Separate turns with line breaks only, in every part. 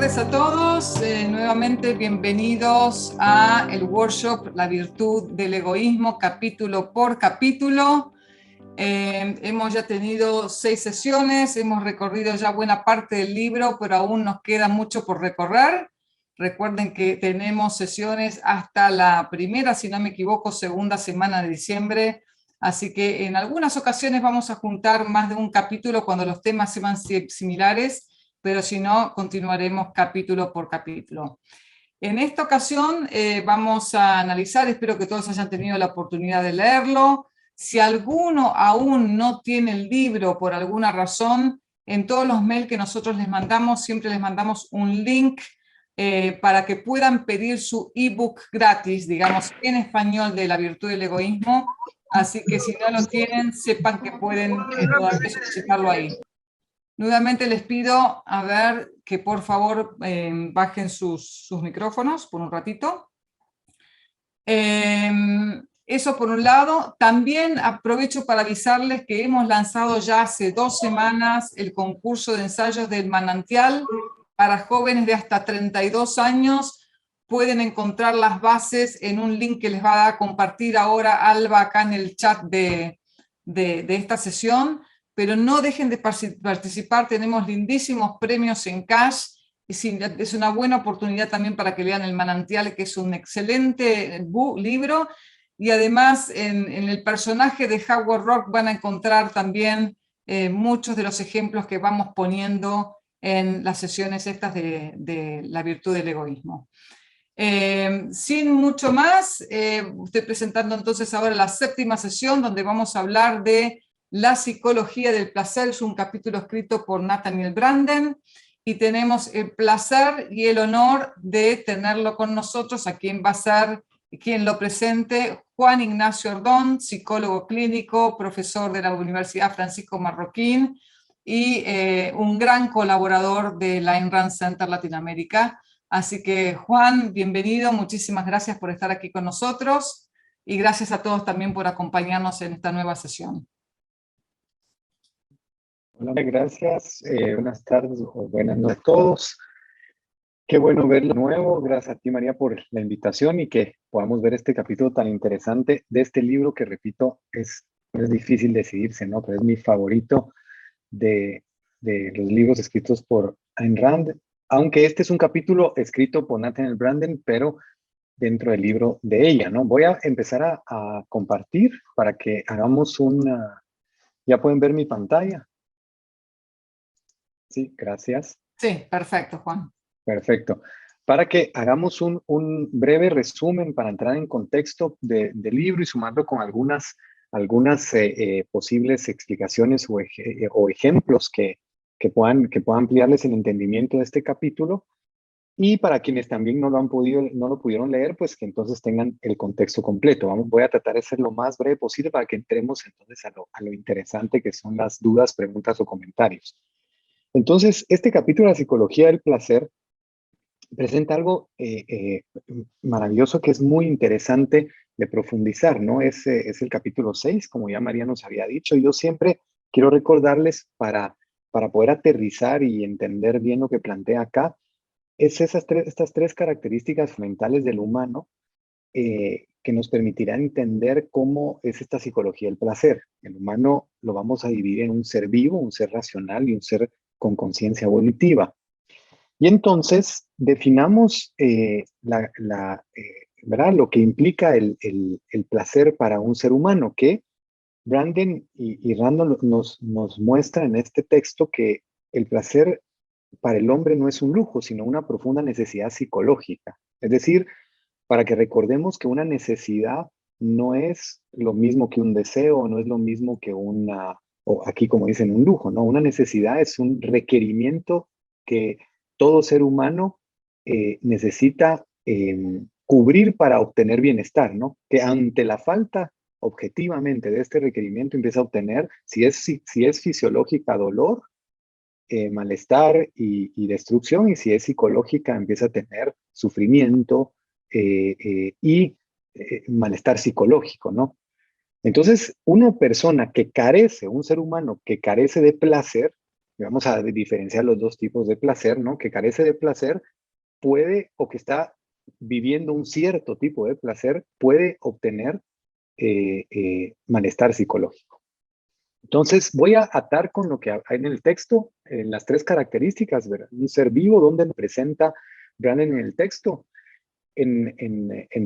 tardes a todos. Nuevamente bienvenidos a el workshop La virtud del egoísmo, capítulo por capítulo. Hemos ya tenido 6 sesiones, hemos recorrido ya buena parte del libro, pero aún nos queda mucho por recorrer. Recuerden que tenemos sesiones hasta la primera, si no me equivoco, segunda semana de diciembre. Así que en algunas ocasiones vamos a juntar más de un capítulo cuando los temas sean similares, pero si no, continuaremos capítulo por capítulo. En esta ocasión vamos a analizar, espero que todos hayan tenido la oportunidad de leerlo. Si alguno aún no tiene el libro por alguna razón, en todos los mails que nosotros les mandamos, siempre les mandamos un link para que puedan pedir su ebook gratis, digamos, en español de La virtud del egoísmo. Así que si no lo tienen, sepan que pueden todavía solicitarlo ahí. Nuevamente les pido, a ver, que por favor bajen sus micrófonos por un ratito. Eso por un lado. También aprovecho para avisarles que hemos lanzado ya hace 2 semanas el concurso de ensayos del manantial para jóvenes de hasta 32 años. Pueden encontrar las bases en un link que les va a compartir ahora Alba acá en el chat de esta sesión. Pero no dejen de participar, tenemos lindísimos premios en cash, y es una buena oportunidad también para que lean El manantial, que es un excelente libro, y además en el personaje de Howard Roark van a encontrar también muchos de los ejemplos que vamos poniendo en las sesiones estas de La virtud del egoísmo. Sin mucho más, estoy presentando entonces ahora la 7ª sesión, donde vamos a hablar de La psicología del placer. Es un capítulo escrito por Nathaniel Branden, y tenemos el placer y el honor de tenerlo con nosotros, a quien va a ser quien lo presente, Juan Ignacio Ordón, psicólogo clínico, profesor de la Universidad Francisco Marroquín y un gran colaborador de la Ayn Rand Center Latinoamérica. Así que Juan, bienvenido, muchísimas gracias por estar aquí con nosotros y gracias a todos también por acompañarnos en esta nueva sesión.
Hola, gracias. Buenas tardes o buenas noches a todos. Qué bueno verlo de nuevo. Gracias a ti, María, por la invitación y que podamos ver este capítulo tan interesante de este libro que, repito, es difícil decidirse, ¿no? Pero es mi favorito de los libros escritos por Ayn Rand, aunque este es un capítulo escrito por Nathaniel Branden, pero dentro del libro de ella, ¿no? Voy a empezar a compartir para que hagamos una... ¿Ya pueden ver mi pantalla? Sí, gracias.
Sí, perfecto, Juan.
Perfecto. Para que hagamos un breve resumen para entrar en contexto del libro y sumarlo con algunas posibles explicaciones o ejemplos que puedan ampliarles el entendimiento de este capítulo. Y para quienes también no lo pudieron leer, pues que entonces tengan el contexto completo. Voy a tratar de ser lo más breve posible para que entremos entonces a lo interesante que son las dudas, preguntas o comentarios. Entonces, este capítulo de la psicología del placer presenta algo maravilloso que es muy interesante de profundizar, ¿no? Es el capítulo 6, como ya María nos había dicho, y yo siempre quiero recordarles para poder aterrizar y entender bien lo que plantea acá, es estas 3 características fundamentales del humano que nos permitirán entender cómo es esta psicología del placer. El humano lo vamos a dividir en un ser vivo, un ser racional y un ser con conciencia evolutiva. Y entonces definamos ¿verdad? Lo que implica el placer para un ser humano, que Branden y Randall nos muestra en este texto que el placer para el hombre no es un lujo, sino una profunda necesidad psicológica. Es decir, para que recordemos que una necesidad no es lo mismo que un deseo, no es lo mismo que o aquí como dicen, un lujo, ¿no? Una necesidad es un requerimiento que todo ser humano necesita cubrir para obtener bienestar, ¿no? Que ante la falta objetivamente de este requerimiento empieza a obtener, si es fisiológica, dolor, malestar y destrucción, y si es psicológica empieza a tener sufrimiento y malestar psicológico, ¿no? Entonces, una persona que carece, un ser humano que carece de placer, y vamos a diferenciar los dos tipos de placer, ¿no? Que carece de placer puede, o que está viviendo un cierto tipo de placer, puede obtener malestar psicológico. Entonces, voy a atar con lo que hay en el texto, en las tres características, ¿verdad? Un ser vivo, donde presenta Branden en el texto, en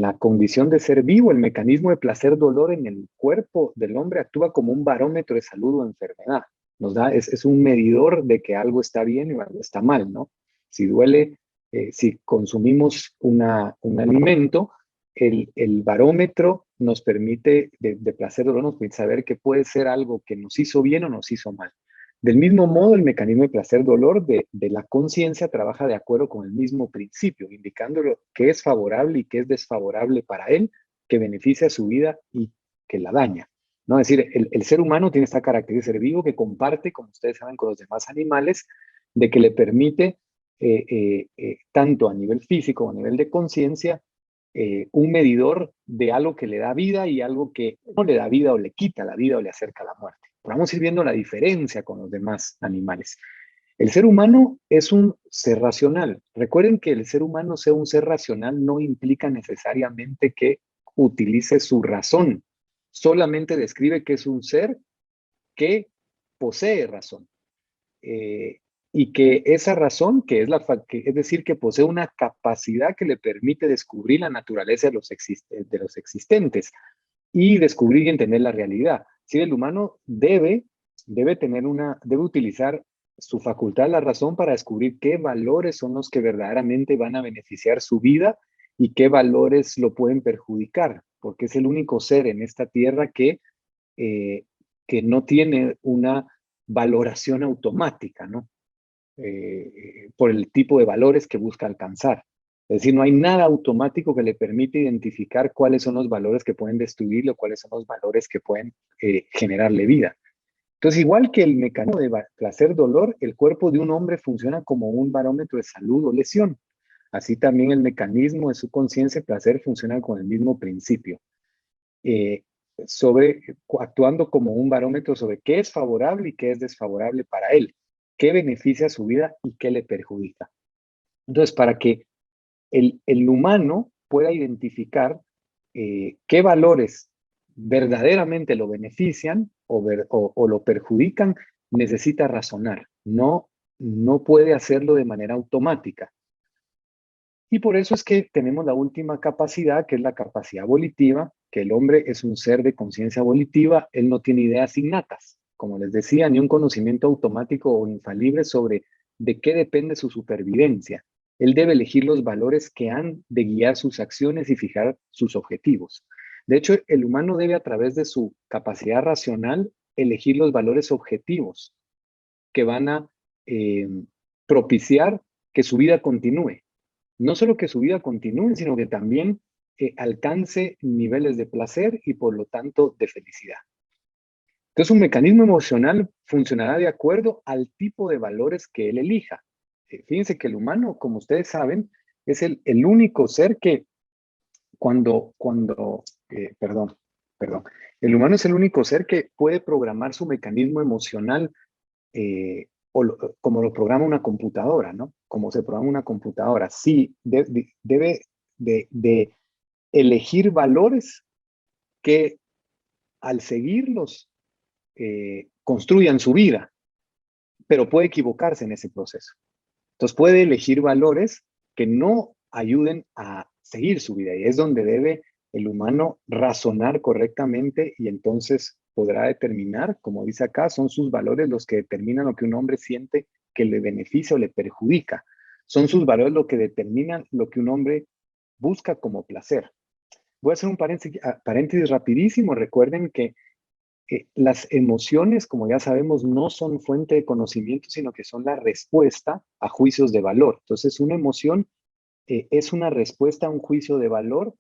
la condición de ser vivo, el mecanismo de placer-dolor en el cuerpo del hombre actúa como un barómetro de salud o enfermedad. Es un medidor de que algo está bien o algo está mal, ¿no? Si duele, si consumimos un alimento, el barómetro nos permite, de placer-dolor, nos permite saber que puede ser algo que nos hizo bien o nos hizo mal. Del mismo modo, el mecanismo de placer-dolor de la conciencia trabaja de acuerdo con el mismo principio, indicando qué es favorable y qué es desfavorable para él, que beneficia su vida y que la daña, ¿no? Es decir, el ser humano tiene esta característica de ser vivo que comparte, como ustedes saben, con los demás animales, de que le permite, tanto a nivel físico como a nivel de conciencia, un medidor de algo que le da vida y algo que no le da vida o le quita la vida o le acerca a la muerte. Vamos a ir viendo la diferencia con los demás animales. El ser humano es un ser racional. Recuerden que el ser humano sea un ser racional no implica necesariamente que utilice su razón. Solamente describe que es un ser que posee razón. Y que esa razón, que es, es decir, que posee una capacidad que le permite descubrir la naturaleza de los existentes y descubrir y entender la realidad. Si el humano debe utilizar su facultad, la razón, para descubrir qué valores son los que verdaderamente van a beneficiar su vida y qué valores lo pueden perjudicar, porque es el único ser en esta tierra que no tiene una valoración automática, ¿no? Por el tipo de valores que busca alcanzar. Es decir, no hay nada automático que le permite identificar cuáles son los valores que pueden destruirlo, cuáles son los valores que pueden generarle vida. Entonces, igual que el mecanismo de placer-dolor, el cuerpo de un hombre funciona como un barómetro de salud o lesión. Así también el mecanismo de su conciencia y placer funciona con el mismo principio. Actuando como un barómetro sobre qué es favorable y qué es desfavorable para él, qué beneficia su vida y qué le perjudica. Entonces, para que el humano pueda identificar qué valores verdaderamente lo benefician o lo perjudican, necesita razonar. No puede hacerlo de manera automática. Y por eso es que tenemos la última capacidad, que es la capacidad volitiva, que el hombre es un ser de conciencia volitiva, él no tiene ideas innatas, como les decía, ni un conocimiento automático o infalible sobre de qué depende su supervivencia. Él debe elegir los valores que han de guiar sus acciones y fijar sus objetivos. De hecho, el humano debe, a través de su capacidad racional, elegir los valores objetivos que van a propiciar que su vida continúe. No solo que su vida continúe, sino que también alcance niveles de placer y, por lo tanto, de felicidad. Entonces, un mecanismo emocional funcionará de acuerdo al tipo de valores que él elija. Fíjense que el humano, como ustedes saben, es el único ser que el humano es el único ser que puede programar su mecanismo emocional como lo programa una computadora, ¿no? Como se programa una computadora. Sí, debe de elegir valores que, al seguirlos, construyan su vida, pero puede equivocarse en ese proceso. Entonces puede elegir valores que no ayuden a seguir su vida, y es donde debe el humano razonar correctamente, y entonces podrá determinar, como dice acá, son sus valores los que determinan lo que un hombre siente que le beneficia o le perjudica. Son sus valores lo que determinan lo que un hombre busca como placer. Voy a hacer un paréntesis rapidísimo. Recuerden que las emociones, como ya sabemos, no son fuente de conocimiento, sino que son la respuesta a juicios de valor. Entonces, una emoción es una respuesta a un juicio de valor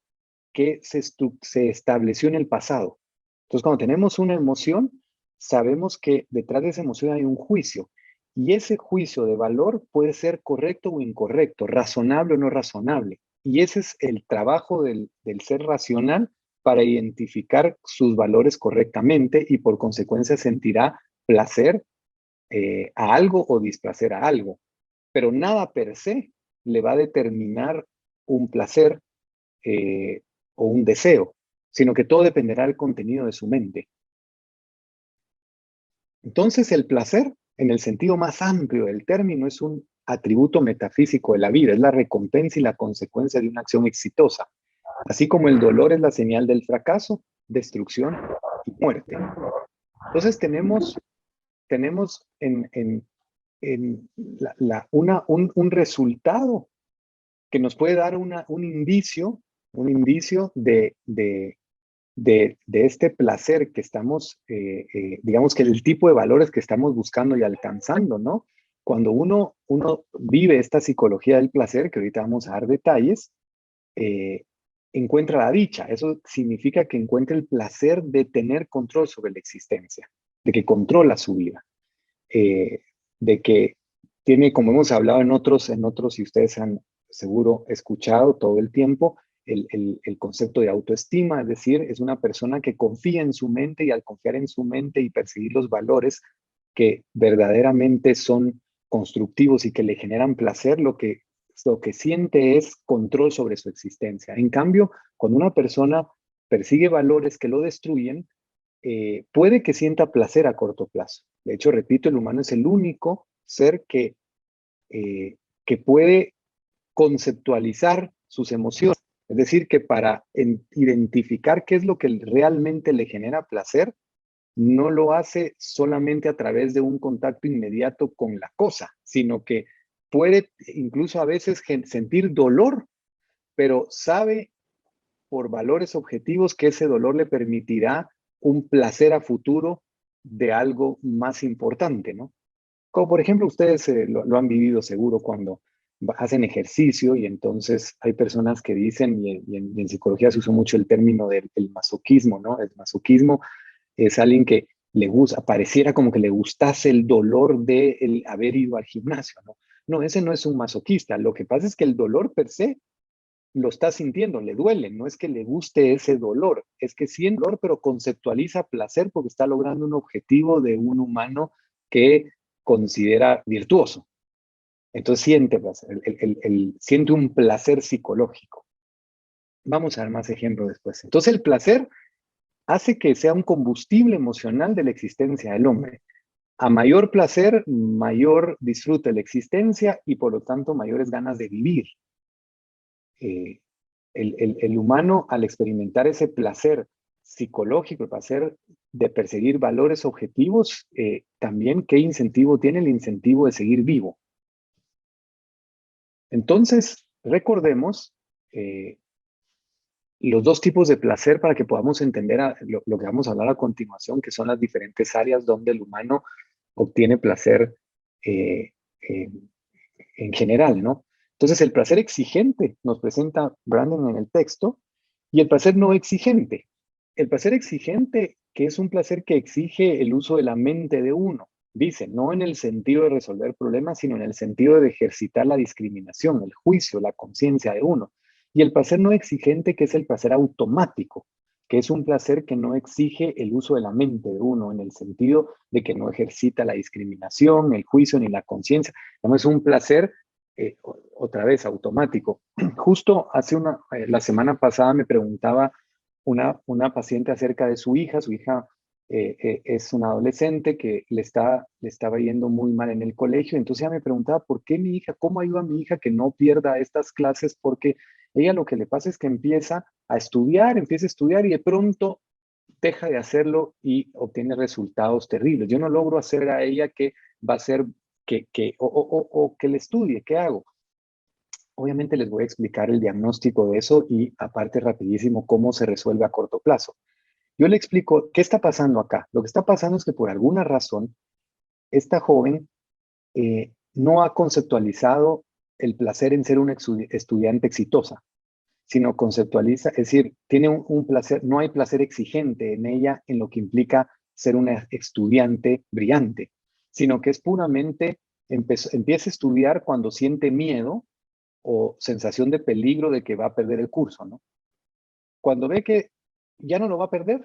que se estableció en el pasado. Entonces, cuando tenemos una emoción, sabemos que detrás de esa emoción hay un juicio. Y ese juicio de valor puede ser correcto o incorrecto, razonable o no razonable. Y ese es el trabajo del ser racional, para identificar sus valores correctamente, y por consecuencia sentirá placer a algo o displacer a algo, pero nada per se le va a determinar un placer o un deseo, sino que todo dependerá del contenido de su mente. Entonces, el placer, en el sentido más amplio del término, es un atributo metafísico de la vida, es la recompensa y la consecuencia de una acción exitosa, así como el dolor es la señal del fracaso, destrucción y muerte. Entonces, tenemos un resultado que nos puede dar un indicio de este placer que estamos, digamos que el tipo de valores que estamos buscando y alcanzando, ¿no? Cuando uno vive esta psicología del placer, que ahorita vamos a dar detalles, encuentra la dicha. Eso significa que encuentra el placer de tener control sobre la existencia, de que controla su vida, de que tiene, como hemos hablado en otros, y ustedes han seguro escuchado todo el tiempo, el concepto de autoestima, es decir, es una persona que confía en su mente y al confiar en su mente y perseguir los valores que verdaderamente son constructivos y que le generan placer, lo que siente es control sobre su existencia. En cambio, cuando una persona persigue valores que lo destruyen, puede que sienta placer a corto plazo. De hecho, repito, el humano es el único ser que puede conceptualizar sus emociones. Es decir, que para identificar qué es lo que realmente le genera placer, no lo hace solamente a través de un contacto inmediato con la cosa, sino que puede incluso a veces sentir dolor, pero sabe por valores objetivos que ese dolor le permitirá un placer a futuro de algo más importante, ¿no? Como por ejemplo, ustedes lo han vivido seguro cuando hacen ejercicio y entonces hay personas que dicen, y en psicología se usa mucho el término del masoquismo, ¿no? El masoquismo es alguien que le gusta, pareciera como que le gustase el dolor de el haber ido al gimnasio, ¿no? No, ese no es un masoquista. Lo que pasa es que el dolor per se lo está sintiendo, le duele, no es que le guste ese dolor, es que siente dolor, pero conceptualiza placer porque está logrando un objetivo de un humano que considera virtuoso. Entonces siente placer, siente un placer psicológico. Vamos a ver más ejemplos después. Entonces el placer hace que sea un combustible emocional de la existencia del hombre. A mayor placer, mayor disfrute de la existencia y por lo tanto mayores ganas de vivir. El humano, al experimentar ese placer psicológico, el placer de perseguir valores objetivos, también, ¿qué incentivo tiene? El incentivo de seguir vivo. Entonces, recordemos los dos tipos de placer para que podamos entender lo que vamos a hablar a continuación, que son las diferentes áreas donde el humano obtiene placer en general, ¿no? Entonces, el placer exigente nos presenta Brandon en el texto y el placer no exigente. El placer exigente, que es un placer que exige el uso de la mente de uno, dice, no en el sentido de resolver problemas, sino en el sentido de ejercitar la discriminación, el juicio, la conciencia de uno. Y el placer no exigente, que es el placer automático, que es un placer que no exige el uso de la mente de uno, en el sentido de que no ejercita la discriminación, el juicio ni la conciencia. No es un placer, otra vez, automático. Justo la semana pasada me preguntaba una paciente acerca de su hija. Su hija es una adolescente que le estaba yendo muy mal en el colegio. Entonces ella me preguntaba, ¿por qué mi hija? ¿Cómo ayuda a mi hija que no pierda estas clases? Porque ella lo que le pasa es que empieza a estudiar y de pronto deja de hacerlo y obtiene resultados terribles. Yo no logro hacer a ella que va a ser o que le estudie. ¿Qué hago? Obviamente les voy a explicar el diagnóstico de eso y aparte rapidísimo cómo se resuelve a corto plazo. Yo le explico qué está pasando acá. Lo que está pasando es que por alguna razón esta joven no ha conceptualizado el placer en ser una estudiante exitosa, sino conceptualiza, es decir, tiene un placer, no hay placer exigente en ella en lo que implica ser una estudiante brillante, sino que es puramente, empieza a estudiar cuando siente miedo o sensación de peligro de que va a perder el curso, ¿no? Cuando ve que ya no lo va a perder,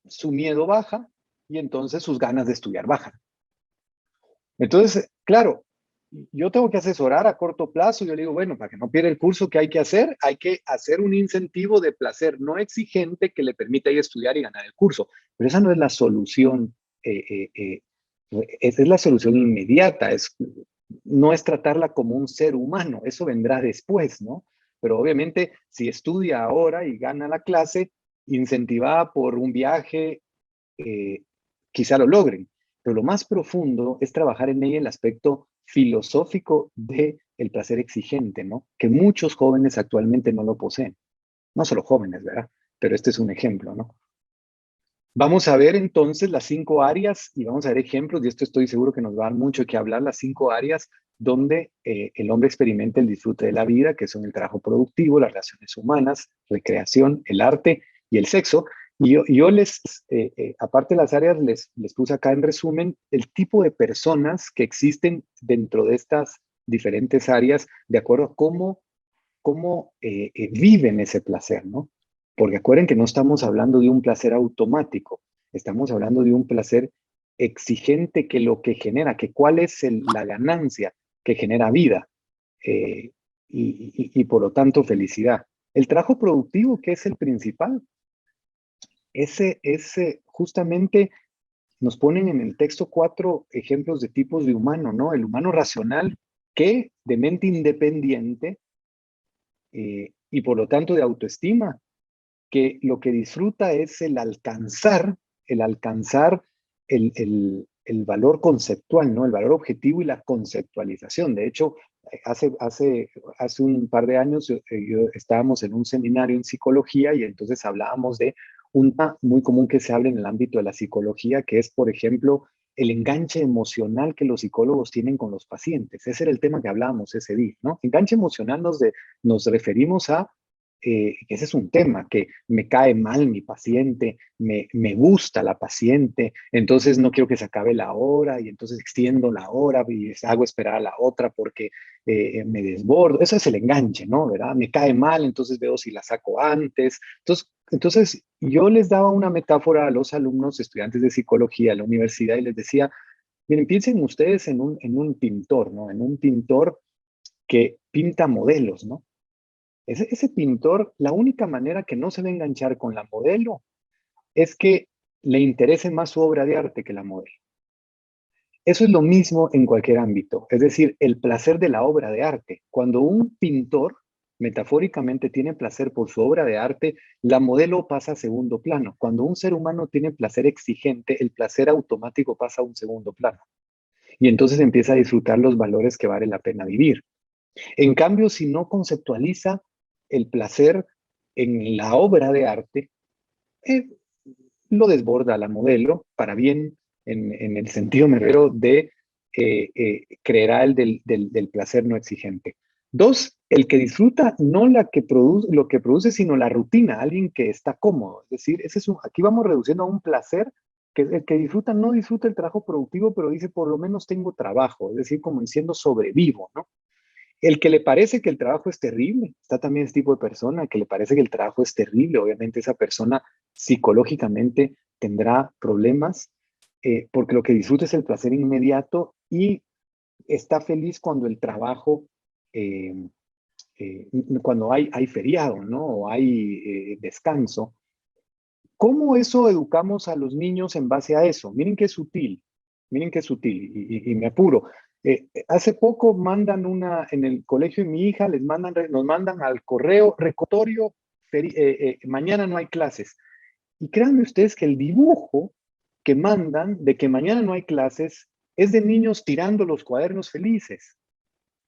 su miedo baja y entonces sus ganas de estudiar bajan. Entonces, claro, yo tengo que asesorar a corto plazo. Yo le digo, bueno, para que no pierda el curso, ¿qué hay que hacer? Hay que hacer un incentivo de placer no exigente que le permita ir a estudiar y ganar el curso. Pero esa no es la solución, esa es la solución inmediata. No es tratarla como un ser humano, eso vendrá después, ¿no? Pero obviamente, si estudia ahora y gana la clase, incentivada por un viaje, quizá lo logren. Pero lo más profundo es trabajar en ella el aspecto filosófico del placer exigente, ¿no? Que muchos jóvenes actualmente no lo poseen. No solo jóvenes, ¿verdad? Pero este es un ejemplo, ¿no? Vamos a ver entonces las 5 áreas y vamos a ver ejemplos, y esto estoy seguro que nos va a dar mucho que hablar, las 5 áreas donde el hombre experimenta el disfrute de la vida, que son el trabajo productivo, las relaciones humanas, recreación, el arte y el sexo. Y yo aparte de las áreas, les puse acá en resumen el tipo de personas que existen dentro de estas diferentes áreas, de acuerdo a cómo viven ese placer, ¿no? Porque acuerden que no estamos hablando de un placer automático, estamos hablando de un placer exigente que lo que genera, que cuál es la ganancia que genera vida y por lo tanto felicidad. El trabajo productivo, que es el principal, ese justamente nos ponen en el texto 4 ejemplos de tipos de humano, ¿no? El humano racional que de mente independiente y por lo tanto de autoestima, que lo que disfruta es el alcanzar el valor conceptual, ¿no? El valor objetivo y la conceptualización. De hecho, hace un par de años estábamos en un seminario en psicología y entonces hablábamos de un tema muy común que se habla en el ámbito de la psicología, que es, por ejemplo, el enganche emocional que los psicólogos tienen con los pacientes. Ese era el tema que hablábamos ese día, ¿no? Enganche emocional nos referimos a que ese es un tema, que me cae mal mi paciente, me gusta la paciente, entonces no quiero que se acabe la hora y entonces extiendo la hora y hago esperar a la otra porque me desbordo. Eso es el enganche, ¿no? ¿Verdad? Me cae mal, entonces veo si la saco antes. Entonces yo les daba una metáfora a los alumnos, estudiantes de psicología a la universidad y les decía, miren, piensen ustedes en un pintor, ¿no? En un pintor que pinta modelos, ¿no? Ese pintor, la única manera que no se va a enganchar con la modelo es que le interese más su obra de arte que la modelo. Eso es lo mismo en cualquier ámbito, es decir, el placer de la obra de arte. Cuando un pintor, metafóricamente, tiene placer por su obra de arte, la modelo pasa a segundo plano. Cuando un ser humano tiene placer exigente, el placer automático pasa a un segundo plano. Y entonces empieza a disfrutar los valores que vale la pena vivir. En cambio, si no conceptualiza el placer en la obra de arte, lo desborda la modelo, para bien, en el sentido, me refiero, de creerá el del placer no exigente. 2, el que disfruta no lo que produce, sino la rutina, alguien que está cómodo. Es decir, aquí vamos reduciendo a un placer que el que disfruta no disfruta el trabajo productivo, pero dice, por lo menos tengo trabajo, es decir, como diciendo sobrevivo, ¿no? El que le parece que el trabajo es terrible, está también ese tipo de persona que le parece que el trabajo es terrible. Obviamente esa persona psicológicamente tendrá problemas porque lo que disfruta es el placer inmediato y está feliz cuando el trabajo, eh, cuando hay feriado, ¿no? O hay descanso. ¿Cómo eso educamos a los niños en base a eso? Miren qué sutil, y me apuro. Hace poco mandan en el colegio de mi hija, nos mandan al correo recordatorio, mañana no hay clases. Y créanme ustedes que el dibujo que mandan de que mañana no hay clases es de niños tirando los cuadernos felices.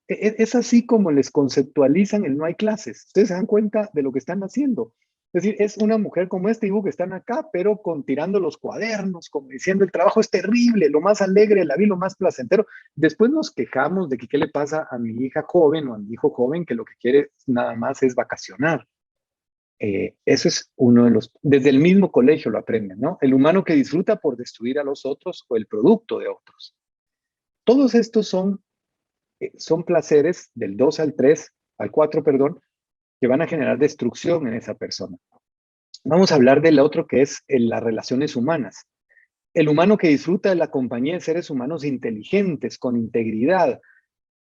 Es así como les conceptualizan el no hay clases. Ustedes se dan cuenta de lo que están haciendo. Es decir, es una mujer como este dibujo que están acá, pero tirando los cuadernos, como diciendo el trabajo es terrible, lo más alegre de la vida, lo más placentero. Después nos quejamos de que qué le pasa a mi hija joven o a mi hijo joven que lo que quiere nada más es vacacionar. Eso es uno de desde el mismo colegio lo aprenden, ¿no? El humano que disfruta por destruir a los otros o el producto de otros. Todos estos son placeres del 2 al 4, perdón, que van a generar destrucción en esa persona. Vamos a hablar del otro que es las relaciones humanas. El humano que disfruta de la compañía de seres humanos inteligentes, con integridad,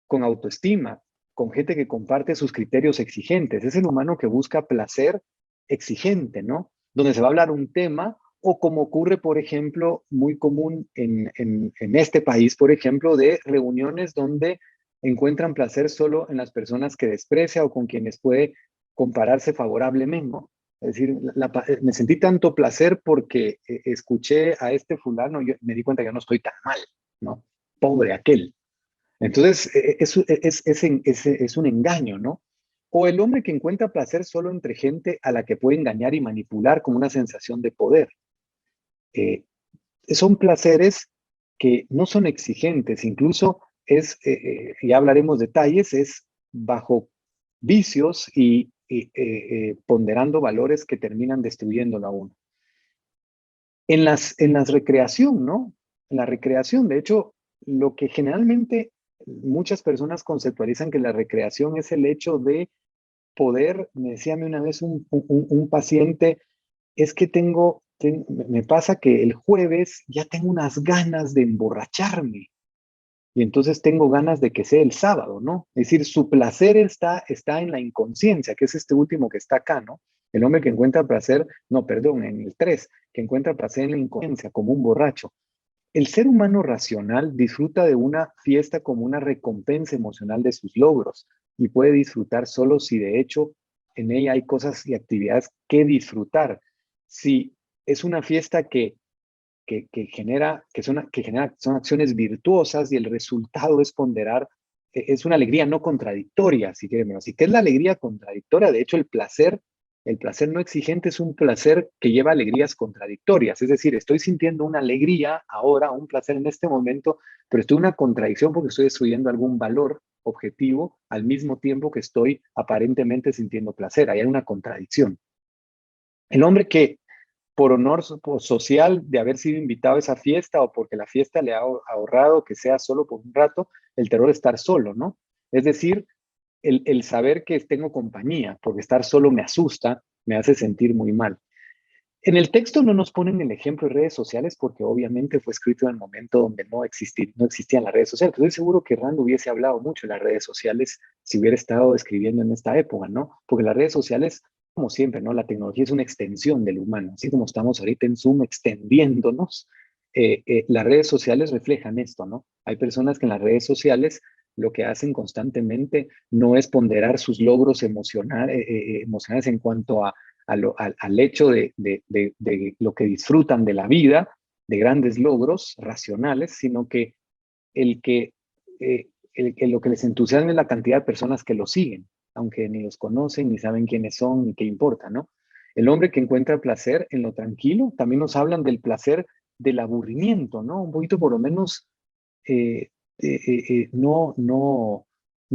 con autoestima, con gente que comparte sus criterios exigentes. Es el humano que busca placer exigente, ¿no? Donde se va a hablar un tema o como ocurre, por ejemplo, muy común en este país, por ejemplo, de reuniones donde encuentran placer solo en las personas que desprecia o con quienes puede compararse favorablemente, ¿no? Es decir, me sentí tanto placer porque escuché a este fulano y me di cuenta que yo no estoy tan mal, ¿no? Pobre aquel. Entonces, es un engaño, ¿no? O el hombre que encuentra placer solo entre gente a la que puede engañar y manipular con una sensación de poder. Eh, Son placeres que no son exigentes, incluso ya hablaremos detalles, es bajo vicios y ponderando valores que terminan destruyéndolo a uno. En las recreación, ¿no? En la recreación, de hecho, lo que generalmente muchas personas conceptualizan que la recreación es el hecho de poder, me decía a mí una vez un paciente, es que me pasa que el jueves ya tengo unas ganas de emborracharme y entonces tengo ganas de que sea el sábado, ¿no? Es decir, su placer está en la inconsciencia, que es este último que está acá, ¿no? El hombre que encuentra placer, no, perdón, en el 3, que encuentra placer en la inconsciencia, como un borracho. El ser humano racional disfruta de una fiesta como una recompensa emocional de sus logros y puede disfrutar solo si de hecho en ella hay cosas y actividades que disfrutar. Si es una fiesta son acciones virtuosas y el resultado es ponderar, es una alegría no contradictoria, si quieren. Así que es la alegría contradictoria. De hecho, el placer no exigente es un placer que lleva alegrías contradictorias. Es decir, estoy sintiendo una alegría ahora, un placer en este momento, pero estoy en una contradicción porque estoy destruyendo algún valor objetivo al mismo tiempo que estoy aparentemente sintiendo placer. Ahí hay una contradicción. El hombre que por honor social de haber sido invitado a esa fiesta o porque la fiesta le ha ahorrado que sea solo por un rato, el terror es estar solo, ¿no? Es decir, el saber que tengo compañía, porque estar solo me asusta, me hace sentir muy mal. En el texto no nos ponen el ejemplo de redes sociales porque obviamente fue escrito en el momento donde no existían las redes sociales. Estoy seguro que Rand hubiese hablado mucho de las redes sociales si hubiera estado escribiendo en esta época, ¿no? Porque las redes sociales, como siempre, ¿no? La tecnología es una extensión del humano, así como estamos ahorita en Zoom extendiéndonos. Las redes sociales reflejan esto, ¿no? Hay personas que en las redes sociales lo que hacen constantemente no es ponderar sus logros emocionales en cuanto al hecho de lo que disfrutan de la vida, de grandes logros racionales, sino que lo que les entusiasma es la cantidad de personas que lo siguen, aunque ni los conocen, ni saben quiénes son, ni qué importa, ¿no? El hombre que encuentra placer en lo tranquilo, también nos hablan del placer del aburrimiento, ¿no? Un poquito por lo menos, eh, no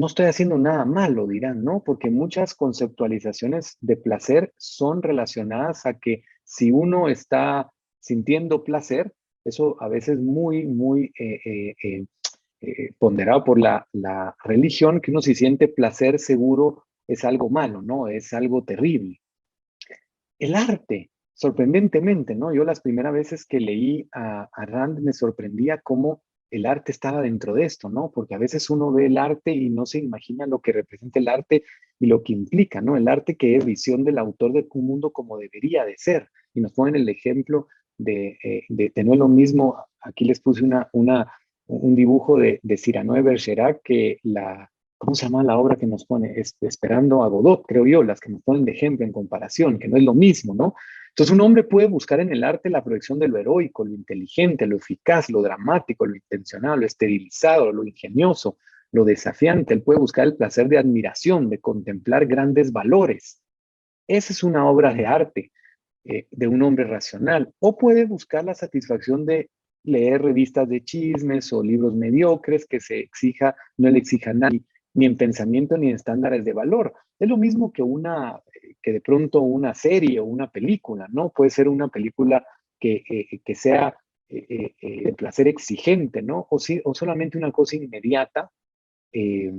estoy haciendo nada malo, dirán, ¿no? Porque muchas conceptualizaciones de placer son relacionadas a que si uno está sintiendo placer, eso a veces muy ponderado por la religión, que uno si siente placer seguro es algo malo, ¿no? Es algo terrible. El arte, sorprendentemente, ¿no? Yo las primeras veces que leí a Rand me sorprendía cómo el arte estaba dentro de esto, ¿no? Porque a veces uno ve el arte y no se imagina lo que representa el arte y lo que implica, ¿no? El arte que es visión del autor de un mundo como debería de ser. Y nos ponen el ejemplo de no es lo mismo, aquí les puse un dibujo de Cyrano de Bergerac que ¿cómo se llama la obra que nos pone? Esperando a Godot, creo yo, las que nos ponen de ejemplo en comparación, que no es lo mismo, ¿no? Entonces un hombre puede buscar en el arte la proyección de lo heroico, lo inteligente, lo eficaz, lo dramático, lo intencional, lo esterilizado, lo ingenioso, lo desafiante. Él puede buscar el placer de admiración, de contemplar grandes valores. Esa es una obra de arte de un hombre racional. O puede buscar la satisfacción de leer revistas de chismes o libros mediocres que no le exija nada, ni en pensamiento ni en estándares de valor. Es lo mismo que de pronto una serie o una película, ¿no? Puede ser una película que sea de placer exigente, ¿no? O solamente una cosa inmediata eh,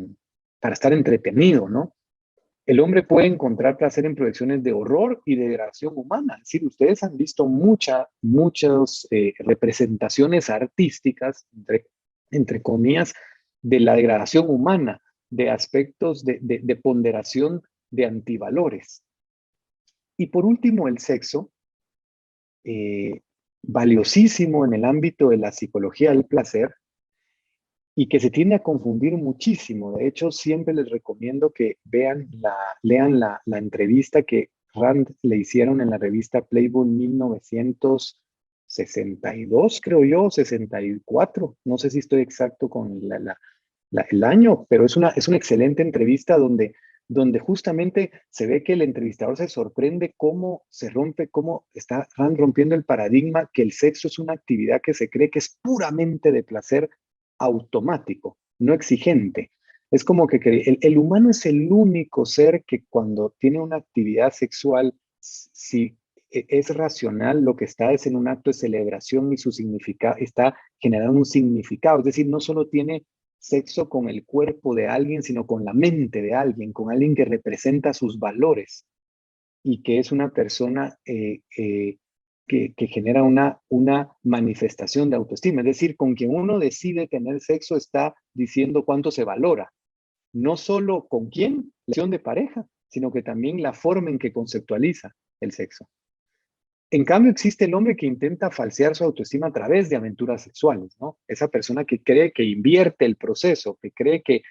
para estar entretenido, ¿no? El hombre puede encontrar placer en proyecciones de horror y de degradación humana. Es decir, ustedes han visto muchas representaciones artísticas, entre comillas, de la degradación humana, de aspectos de ponderación de antivalores. Y por último, el sexo, valiosísimo en el ámbito de la psicología del placer, y que se tiende a confundir muchísimo. De hecho, siempre les recomiendo que lean la entrevista que Rand le hicieron en la revista Playboy 1962, creo yo, 64. No sé si estoy exacto con el año, pero es una excelente entrevista donde justamente se ve que el entrevistador se sorprende cómo cómo está Rand rompiendo el paradigma que el sexo es una actividad que se cree que es puramente de placer automático, no exigente. Es como que el humano es el único ser que cuando tiene una actividad sexual, si es racional, lo que está es en un acto de celebración y su significado está generando un significado. Es decir, no solo tiene sexo con el cuerpo de alguien, sino con la mente de alguien, con alguien que representa sus valores y que es una persona que genera una manifestación de autoestima. Es decir, con quien uno decide tener sexo está diciendo cuánto se valora. No solo con quién, la relación de pareja, sino que también la forma en que conceptualiza el sexo. En cambio, existe el hombre que intenta falsear su autoestima a través de aventuras sexuales, ¿no? Esa persona que cree que invierte el proceso, que cree que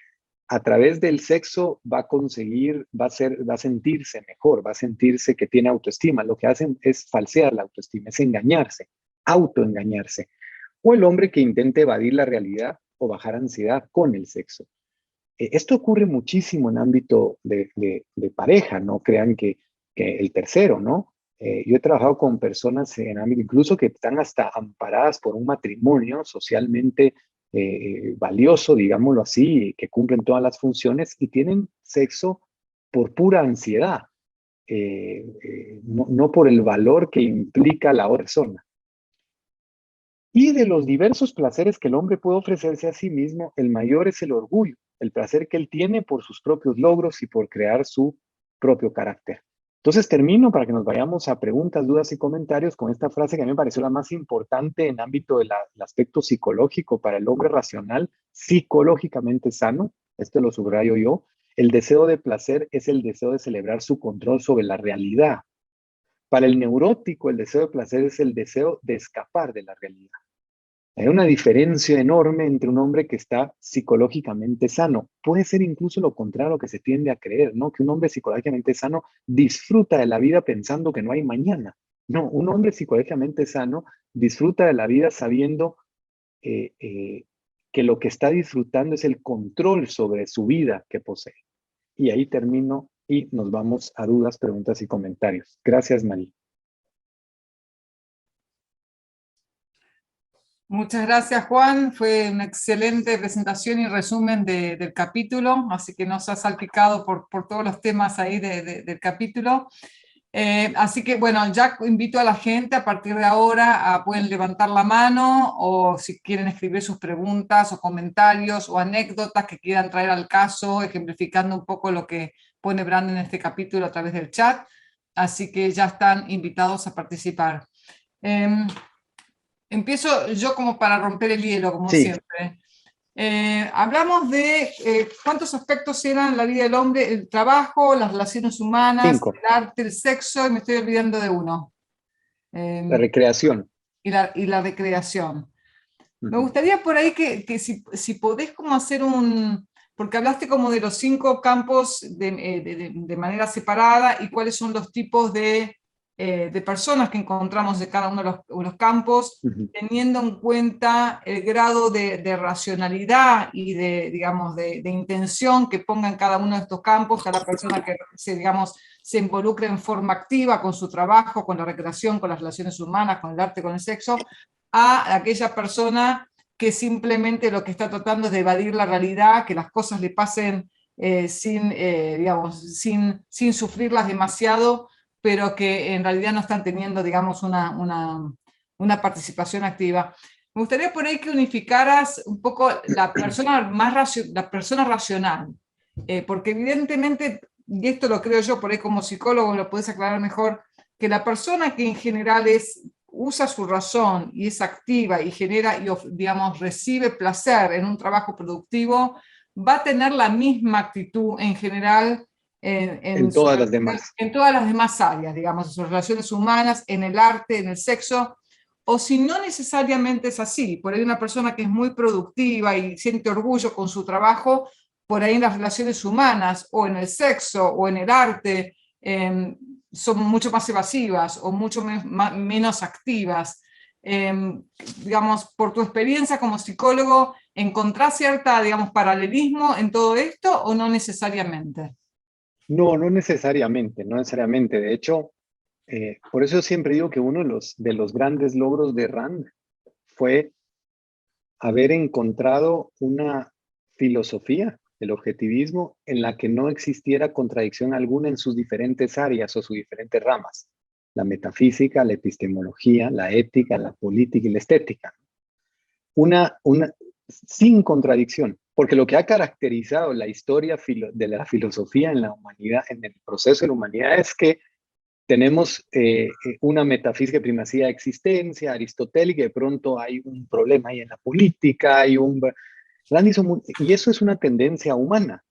a través del sexo va a conseguir, va a sentirse mejor, va a sentirse que tiene autoestima. Lo que hacen es falsear la autoestima, es engañarse, autoengañarse. O el hombre que intenta evadir la realidad o bajar ansiedad con el sexo. Esto ocurre muchísimo en ámbito de pareja, no crean que el tercero, ¿no? Yo he trabajado con personas en ámbito incluso que están hasta amparadas por un matrimonio socialmente valioso, digámoslo así, que cumplen todas las funciones y tienen sexo por pura ansiedad, no por el valor que implica la otra persona. Y de los diversos placeres que el hombre puede ofrecerse a sí mismo, el mayor es el orgullo, el placer que él tiene por sus propios logros y por crear su propio carácter. Entonces termino para que nos vayamos a preguntas, dudas y comentarios con esta frase que a mí me pareció la más importante en ámbito del aspecto psicológico para el hombre racional, psicológicamente sano. Esto lo subrayo yo. El deseo de placer es el deseo de celebrar su control sobre la realidad. Para el neurótico, el deseo de placer es el deseo de escapar de la realidad. Hay una diferencia enorme entre un hombre que está psicológicamente sano. Puede ser incluso lo contrario a lo que se tiende a creer, ¿no? Que un hombre psicológicamente sano disfruta de la vida pensando que no hay mañana. No, un hombre psicológicamente sano disfruta de la vida sabiendo que lo que está disfrutando es el control sobre su vida que posee. Y ahí termino y nos vamos a dudas, preguntas y comentarios. Gracias, María.
Muchas gracias, Juan. Fue una excelente presentación y resumen del capítulo, así que nos ha salpicado por todos los temas ahí del capítulo. Así que, bueno, ya invito a la gente a partir de ahora pueden levantar la mano o si quieren escribir sus preguntas o comentarios o anécdotas que quieran traer al caso, ejemplificando un poco lo que pone Brandon en este capítulo a través del chat. Así que ya están invitados a participar. Empiezo yo como para romper el hielo, como
Sí.
siempre. Hablamos de cuántos aspectos eran la vida del hombre: el trabajo, las relaciones humanas,
5.
el arte, el sexo, y me estoy olvidando de uno.
La recreación.
Y la recreación. Me gustaría por ahí que si podés como hacer porque hablaste como de los 5 campos de manera separada y cuáles son los tipos de personas que encontramos de cada uno de los campos, teniendo en cuenta el grado de racionalidad y digamos, de intención que ponga en cada uno de estos campos, cada persona que se involucre en forma activa con su trabajo, con la recreación, con las relaciones humanas, con el arte, con el sexo, a aquella persona que simplemente lo que está tratando es de evadir la realidad, que las cosas le pasen sin sufrirlas demasiado, pero que en realidad no están teniendo, digamos, una participación activa. Me gustaría por ahí que unificaras un poco la persona racional, porque evidentemente y esto lo creo yo, por ahí como psicólogo lo podés aclarar mejor, que la persona que en general usa su razón y es activa y genera, y, digamos, recibe placer en un trabajo productivo, va a tener la misma actitud en general
En todas las demás.
en todas las demás áreas, digamos, en sus relaciones humanas, en el arte, en el sexo, o si no necesariamente es así, por ahí una persona que es muy productiva y siente orgullo con su trabajo, por ahí en las relaciones humanas, o en el sexo, o en el arte, son mucho más evasivas o mucho menos activas. Digamos, por tu experiencia como psicólogo, ¿encontrás cierta, digamos, paralelismo en todo esto o no necesariamente?
No, no necesariamente, no necesariamente. De hecho, por eso siempre digo que uno de los grandes logros de Rand fue haber encontrado una filosofía del objetivismo en la que no existiera contradicción alguna en sus diferentes áreas o sus diferentes ramas. La metafísica, la epistemología, la ética, la política y la estética. Sin contradicción, porque lo que ha caracterizado la historia de la filosofía en la humanidad, en el proceso de la humanidad, es que tenemos una metafísica de primacía de existencia aristotélica, y de pronto hay un problema ahí en la política, y eso es una tendencia humana.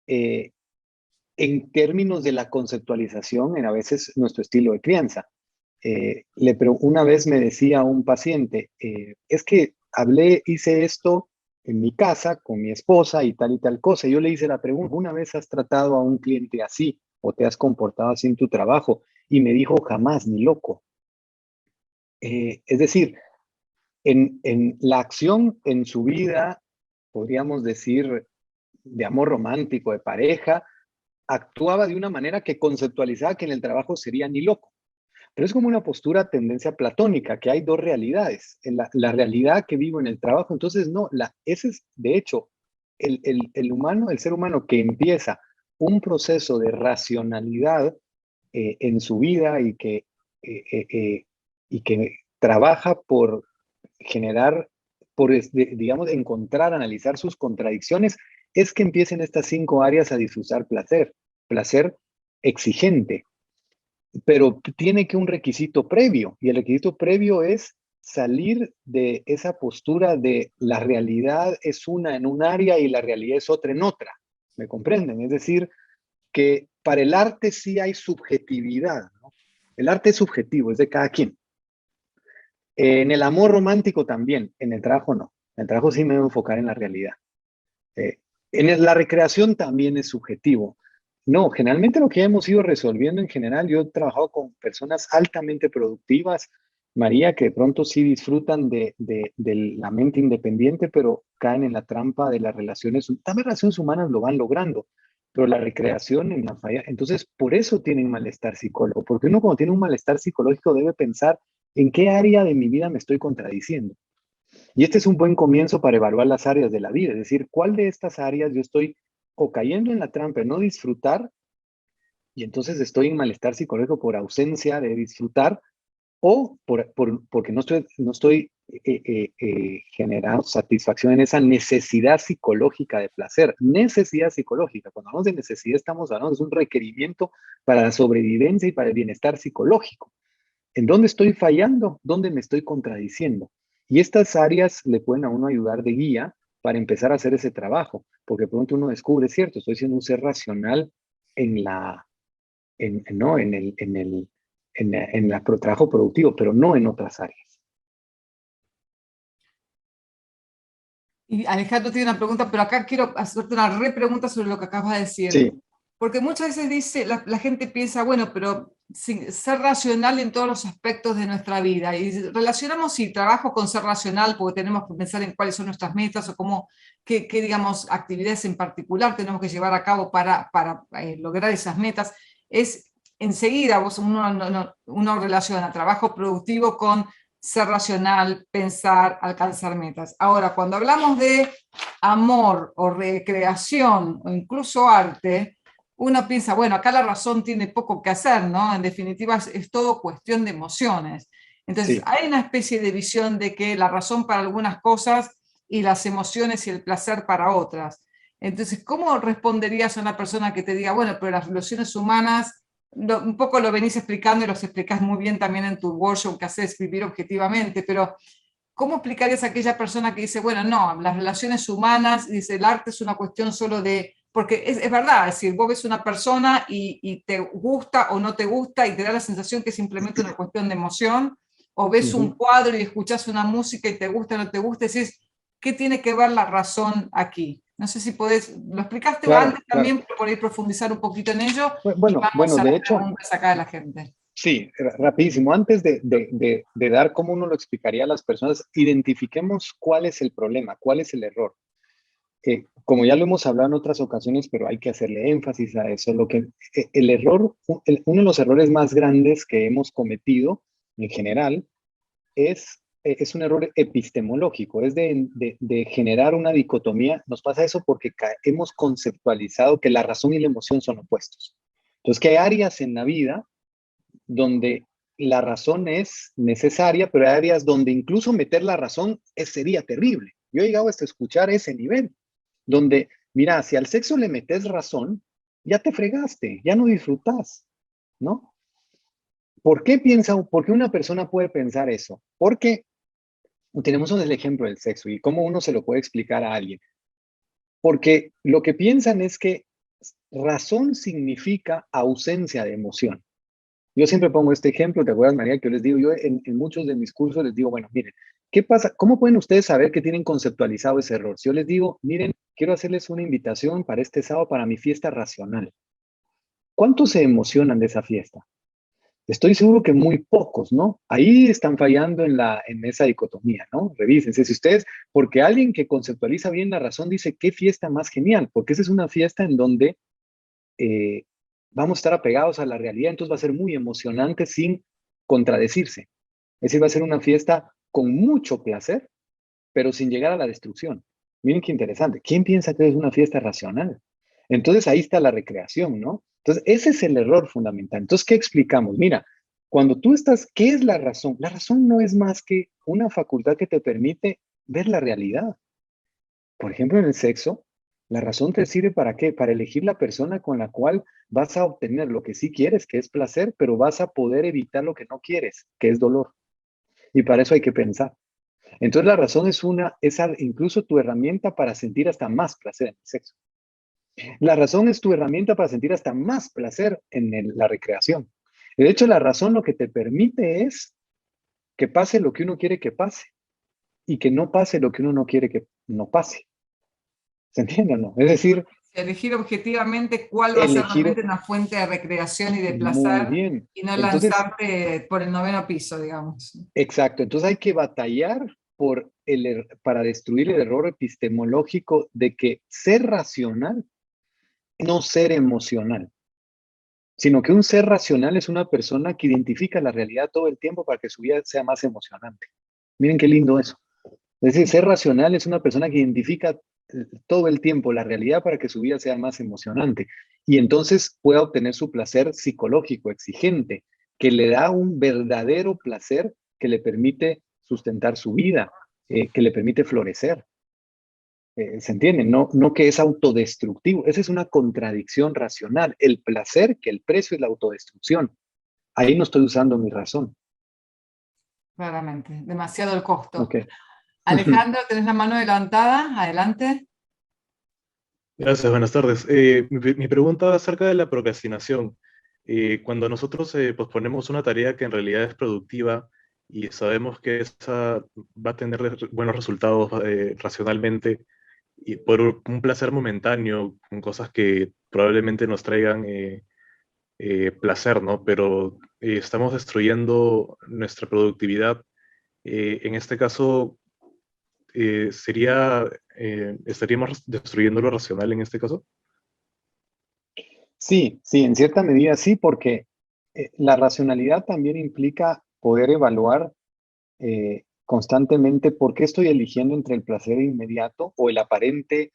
En términos de la conceptualización, en a veces nuestro estilo de crianza. Una vez me decía un paciente, es que hice esto en mi casa con mi esposa y tal cosa. Yo le hice la pregunta, ¿una vez has tratado a un cliente así o te has comportado así en tu trabajo? Y me dijo, jamás, ni loco. Es decir, en la acción en su vida, podríamos decir, de amor romántico, de pareja, actuaba de una manera que conceptualizaba que en el trabajo sería ni loco. Pero es como una postura tendencia platónica, que hay dos realidades. En la realidad que vivo en el trabajo, entonces no, ese es de hecho el humano, el ser humano que empieza un proceso de racionalidad en su vida y que trabaja por generar, digamos, encontrar, analizar sus contradicciones, es que empiecen estas 5 áreas a disfrutar placer, placer exigente, pero tiene que un requisito previo, y el requisito previo es salir de esa postura de la realidad es una en un área y la realidad es otra en otra. ¿Me comprenden? Es decir, que para el arte sí hay subjetividad, ¿no? El arte es subjetivo, es de cada quien. En el amor romántico también, en el trabajo no. En el trabajo sí me voy a enfocar en la realidad. En la recreación también es subjetivo. No, generalmente lo que hemos ido resolviendo en general, yo he trabajado con personas altamente productivas, María, que de pronto sí disfrutan de la mente independiente, pero caen en la trampa de las relaciones. También las relaciones humanas lo van logrando, pero la recreación en la falla. Entonces, por eso tienen malestar psicológico, porque uno cuando tiene un malestar psicológico debe pensar en qué área de mi vida me estoy contradiciendo. Y este es un buen comienzo para evaluar las áreas de la vida, es decir, cuál de estas áreas yo estoy o cayendo en la trampa de no disfrutar, y entonces estoy en malestar psicológico por ausencia de disfrutar, o porque no estoy generando satisfacción en esa necesidad psicológica de placer. Necesidad psicológica. Cuando hablamos de necesidad estamos hablando de un requerimiento para la sobrevivencia y para el bienestar psicológico. ¿En dónde estoy fallando? ¿Dónde me estoy contradiciendo? Y estas áreas le pueden a uno ayudar de guía para empezar a hacer ese trabajo, porque pronto uno descubre, cierto, estoy siendo un ser racional en no, en el trabajo productivo, pero no en otras áreas.
Y Alejandro tiene una pregunta, pero acá quiero hacerte una repregunta sobre lo que acabas de decir.
Sí.
Porque muchas veces dice, la gente piensa, bueno, pero ser racional en todos los aspectos de nuestra vida. Y relacionamos sí, trabajo con ser racional, porque tenemos que pensar en cuáles son nuestras metas o cómo, qué digamos, actividades en particular tenemos que llevar a cabo para lograr esas metas. Es enseguida uno relaciona trabajo productivo con ser racional, pensar, alcanzar metas. Ahora, cuando hablamos de amor o recreación o incluso arte, uno piensa, bueno, acá la razón tiene poco que hacer, ¿no? En definitiva, es todo cuestión de emociones. Entonces,
Sí.
hay una especie de visión de que la razón para algunas cosas y las emociones y el placer para otras. Entonces, ¿cómo responderías a una persona que te diga, bueno, pero las relaciones humanas, un poco lo venís explicando y los explicás muy bien también en tu workshop que haces Vivir Objetivamente, pero ¿cómo explicarías a aquella persona que dice, bueno, no, las relaciones humanas, dice, el arte es una cuestión solo de, porque es verdad, es decir, vos ves una persona y te gusta o no te gusta y te da la sensación que es simplemente una cuestión de emoción, o ves un cuadro y escuchas una música y te gusta o no te gusta, y decís, ¿qué tiene que ver la razón aquí? No sé si podés, lo explicaste
Claro,
antes
claro.
también, pero por ahí profundizar un poquito en ello y
Bueno,
vamos a
de
las
hecho,
preguntas acá de la gente.
sí, rapidísimo. Antes de dar cómo uno lo explicaría a las personas, identifiquemos cuál es el problema, cuál es el error. Como ya lo hemos hablado en otras ocasiones, pero hay que hacerle énfasis a eso, el error, uno de los errores más grandes que hemos cometido en general es un error epistemológico, es de generar una dicotomía. Nos pasa eso porque hemos conceptualizado que la razón y la emoción son opuestos. Entonces, que hay áreas en la vida donde la razón es necesaria, pero hay áreas donde incluso meter la razón sería terrible. Yo he llegado hasta escuchar ese nivel, donde, mira, si al sexo le metes razón, ya te fregaste, ya no disfrutas, ¿no? ¿Por qué una persona puede pensar eso? Porque tenemos el ejemplo del sexo y cómo uno se lo puede explicar a alguien. Porque lo que piensan es que razón significa ausencia de emoción. Yo siempre pongo este ejemplo, ¿te acuerdas, María? Que yo les digo, yo en muchos de mis cursos les digo, bueno, miren, ¿qué pasa? ¿Cómo pueden ustedes saber que tienen conceptualizado ese error? Si yo les digo, miren, quiero hacerles una invitación para este sábado para mi fiesta racional. ¿Cuántos se emocionan de esa fiesta? Estoy seguro que muy pocos, ¿no? Ahí están fallando en esa dicotomía, ¿no? Revísense. Si ustedes, porque alguien que conceptualiza bien la razón dice, qué fiesta más genial, porque esa es una fiesta en donde eh, vamos a estar apegados a la realidad, entonces va a ser muy emocionante sin contradecirse. Es decir, va a ser una fiesta con mucho placer, pero sin llegar a la destrucción. Miren qué interesante. ¿Quién piensa que es una fiesta racional? Entonces ahí está la recreación, ¿no? Entonces ese es el error fundamental. Entonces, ¿qué explicamos? Mira, cuando tú estás, ¿qué es la razón? La razón no es más que una facultad que te permite ver la realidad. Por ejemplo, en el sexo, la razón te sirve para qué? Para elegir la persona con la cual vas a obtener lo que sí quieres, que es placer, pero vas a poder evitar lo que no quieres, que es dolor. Y para eso hay que pensar. Entonces la razón es incluso tu herramienta para sentir hasta más placer en el sexo. La razón es tu herramienta para sentir hasta más placer en la recreación. De hecho, la razón lo que te permite es que pase lo que uno quiere que pase y que no pase lo que uno no quiere que no pase. ¿Se entiende o no? Es decir,
Elegir objetivamente cuál va a ser
elegir
realmente una fuente de recreación y de
muy
placer
bien.
y no
Entonces,
lanzarte por el noveno piso, digamos.
exacto. Entonces hay que batallar para destruir el error epistemológico de que ser racional, no ser emocional, sino que un ser racional es una persona que identifica la realidad todo el tiempo para que su vida sea más emocionante. Miren qué lindo eso. Es decir, ser racional es una persona que identifica todo el tiempo la realidad para que su vida sea más emocionante y entonces pueda obtener su placer psicológico exigente, que le da un verdadero placer que le permite sustentar su vida, que le permite florecer. ¿Se entiende? No, no que es autodestructivo. Esa es una contradicción racional. El placer, que el precio es la autodestrucción. Ahí no estoy usando mi razón.
Claramente, demasiado el costo.
Ok.
Alejandro, tenés la mano levantada, adelante.
Gracias, buenas tardes. Mi pregunta va acerca de la procrastinación. Cuando nosotros posponemos una tarea que en realidad es productiva y sabemos que esa va a tener buenos resultados racionalmente y por un placer momentáneo, con cosas que probablemente nos traigan placer, ¿no? Pero estamos destruyendo nuestra productividad. En este caso, ¿estaríamos destruyendo lo racional en este caso?
Sí, sí, en cierta medida sí, porque la racionalidad también implica poder evaluar constantemente por qué estoy eligiendo entre el placer inmediato o el aparente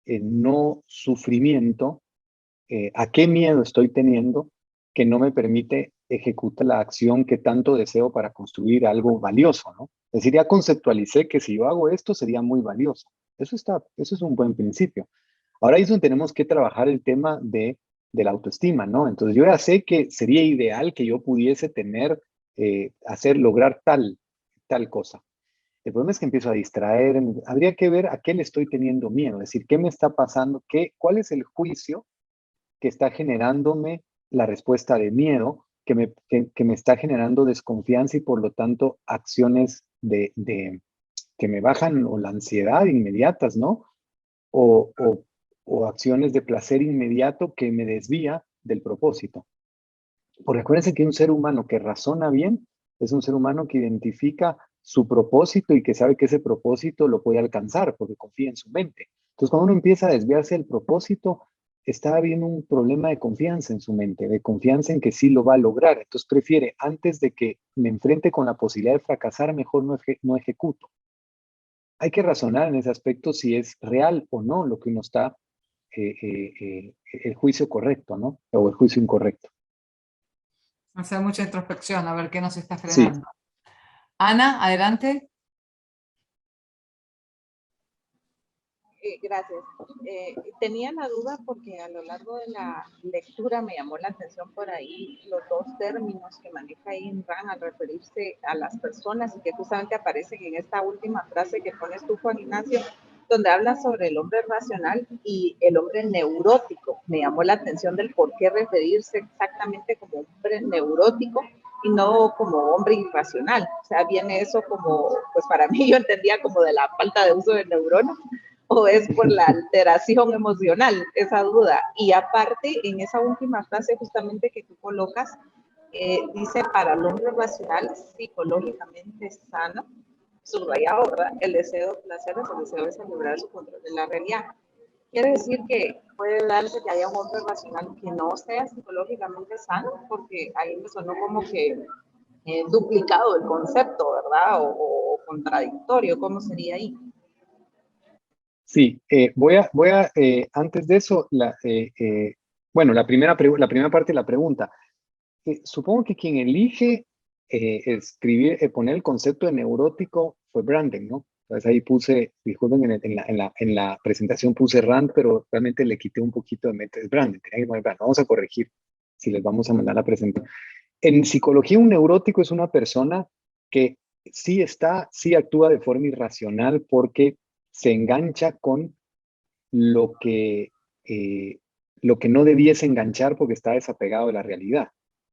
no sufrimiento, a qué miedo estoy teniendo que no me permite ejecutar la acción que tanto deseo para construir algo valioso, ¿no? Es decir, ya conceptualicé que si yo hago esto sería muy valioso. Eso es un buen principio. Ahora ahí es donde tenemos que trabajar el tema de la autoestima, ¿no? Entonces yo ya sé que sería ideal que yo pudiese tener, lograr tal cosa. El problema es que empiezo a distraerme. Habría que ver a qué le estoy teniendo miedo, es decir, qué me está pasando, cuál es el juicio que está generándome la respuesta de miedo, que me está generando desconfianza y por lo tanto acciones que me bajan o la ansiedad inmediatas, ¿no? O, o, o acciones de placer inmediato que me desvía del propósito. Porque acuérdense que un ser humano que razona bien es un ser humano que identifica su propósito y que sabe que ese propósito lo puede alcanzar porque confía en su mente. Entonces, cuando uno empieza a desviarse del propósito, está habiendo un problema de confianza en su mente, de confianza en que sí lo va a lograr. Entonces, prefiere, antes de que me enfrente con la posibilidad de fracasar, mejor no ejecuto. Hay que razonar en ese aspecto si es real o no lo que uno está, el juicio correcto, ¿no? O el juicio incorrecto.
Hacer mucha introspección, a ver qué nos está
Sí.
frenando. Ana, adelante.
Gracias. Tenía la duda porque a lo largo de la lectura me llamó la atención por ahí los dos términos que maneja Ayn Rand al referirse a las personas y que justamente aparecen en esta última frase que pones tú, Juan Ignacio, donde habla sobre el hombre racional y el hombre neurótico. Me llamó la atención del por qué referirse exactamente como hombre neurótico y no como hombre irracional. O sea, viene eso como, pues para mí yo entendía como de la falta de uso de neuronas, o es por la alteración emocional, esa duda. Y aparte, en esa última frase justamente que tú colocas, dice, para el hombre racional, psicológicamente sano, subrayado, ¿verdad? El deseo de placer es el deseo de celebrar su control de la realidad. Quiere decir que puede darse que haya un hombre racional que no sea psicológicamente sano, porque ahí me sonó como que duplicado el concepto, ¿verdad? O contradictorio, ¿cómo sería ahí?
Sí, antes de eso, bueno, la primera parte de la pregunta. Supongo que quien elige poner el concepto de neurótico fue Branden, ¿no? Entonces ahí puse, disculpen, en la presentación puse Rand, pero realmente le quité un poquito de mente. Es Branden, tenía que poner Branden. Vamos a corregir si les vamos a mandar la presentación. En psicología, un neurótico es una persona que sí actúa de forma irracional porque se engancha con lo que, lo que no debiese enganchar porque está desapegado de la realidad.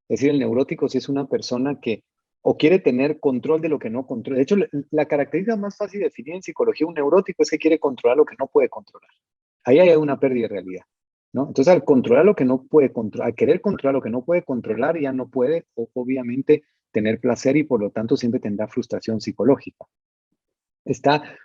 Es decir, el neurótico sí es una persona que o quiere tener control de lo que no controla. De hecho, la característica más fácil de definir en psicología un neurótico es que quiere controlar lo que no puede controlar. Ahí hay una pérdida de realidad, ¿no? Entonces, al controlar lo que no puede controlar, al querer controlar lo que no puede controlar, ya no puede, obviamente, tener placer y por lo tanto siempre tendrá frustración psicológica.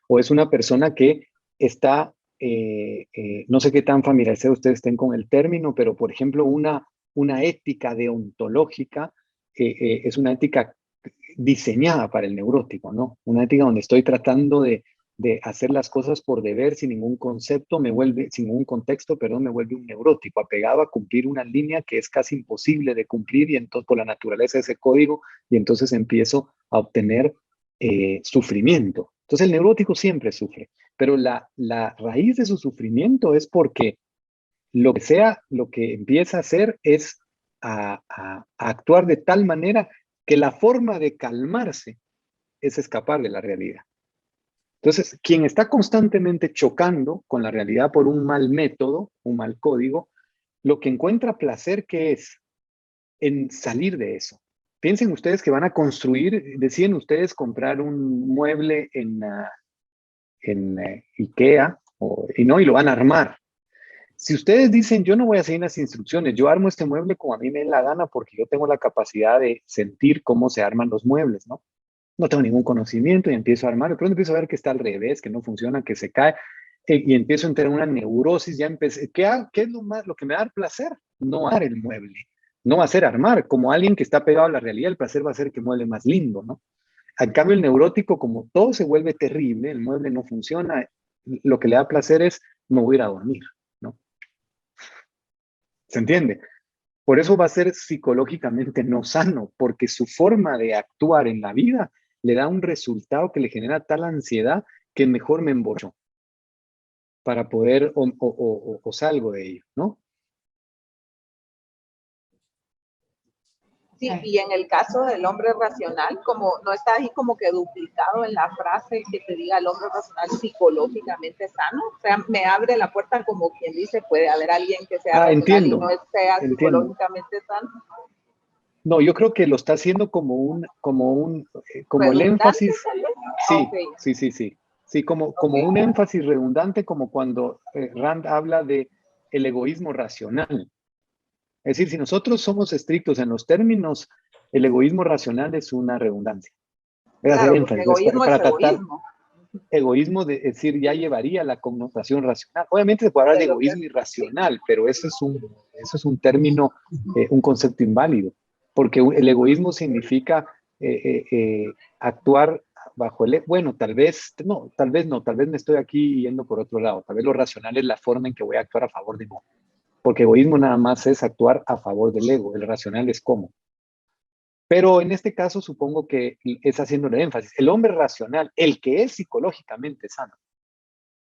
O es una persona que está, no sé qué tan familiarizados ustedes estén con el término, pero por ejemplo, una ética deontológica es una ética diseñada para el neurótico, ¿no? Una ética donde estoy tratando de hacer las cosas por deber sin ningún concepto, sin ningún contexto, perdón, me vuelve un neurótico, apegado a cumplir una línea que es casi imposible de cumplir y entonces por la naturaleza de ese código, y entonces empiezo a obtener sufrimiento. Entonces el neurótico siempre sufre, pero la raíz de su sufrimiento es porque lo que empieza a hacer es a actuar de tal manera que la forma de calmarse es escapar de la realidad. Entonces, quien está constantemente chocando con la realidad por un mal método, un mal código, lo que encuentra placer, ¿qué es? En salir de eso. Piensen ustedes que van a construir, deciden ustedes comprar un mueble en IKEA y lo van a armar. Si ustedes dicen, yo no voy a seguir las instrucciones, yo armo este mueble como a mí me dé la gana porque yo tengo la capacidad de sentir cómo se arman los muebles, ¿no? No tengo ningún conocimiento y empiezo a armar, de pronto empiezo a ver que está al revés, que no funciona, que se cae, y empiezo a entrar en una neurosis, ya empecé, ¿qué es lo que me da placer? No armar el mueble, no va a ser armar, como alguien que está pegado a la realidad, el placer va a ser que el mueble más lindo, ¿no? Al cambio, el neurótico, como todo se vuelve terrible, el mueble no funciona, lo que le da placer es, me voy a ir a dormir, ¿no? ¿Se entiende? Por eso va a ser psicológicamente no sano, porque su forma de actuar en la vida le da un resultado que le genera tal ansiedad que mejor me emborracho. para poder, o salgo de ello, ¿no?
Sí, y en el caso del hombre racional, como no está ahí como que duplicado en la frase que te diga el hombre racional psicológicamente sano, o sea, me abre la puerta como quien dice, puede haber alguien que sea racional
entiendo,
y no sea
entiendo.
psicológicamente sano.
No, yo creo que lo está haciendo como el énfasis. Sí,
okay.
sí. Sí, como un énfasis redundante, como cuando Rand habla de el egoísmo racional. Es decir, si nosotros somos estrictos en los términos, el egoísmo racional es una redundancia. Es
claro,
énfasis,
egoísmo
para
es
tratar
egoísmo.
Egoísmo, es decir, ya llevaría la connotación racional. Obviamente se puede hablar de egoísmo irracional, pero eso es un término, un concepto inválido, porque el egoísmo significa actuar bajo bueno, tal vez no, tal vez me estoy aquí yendo por otro lado. Tal vez lo racional es la forma en que voy a actuar a favor de mí, porque egoísmo nada más es actuar a favor del ego, el racional es cómo. Pero en este caso supongo que es haciéndole énfasis. El hombre racional, el que es psicológicamente sano,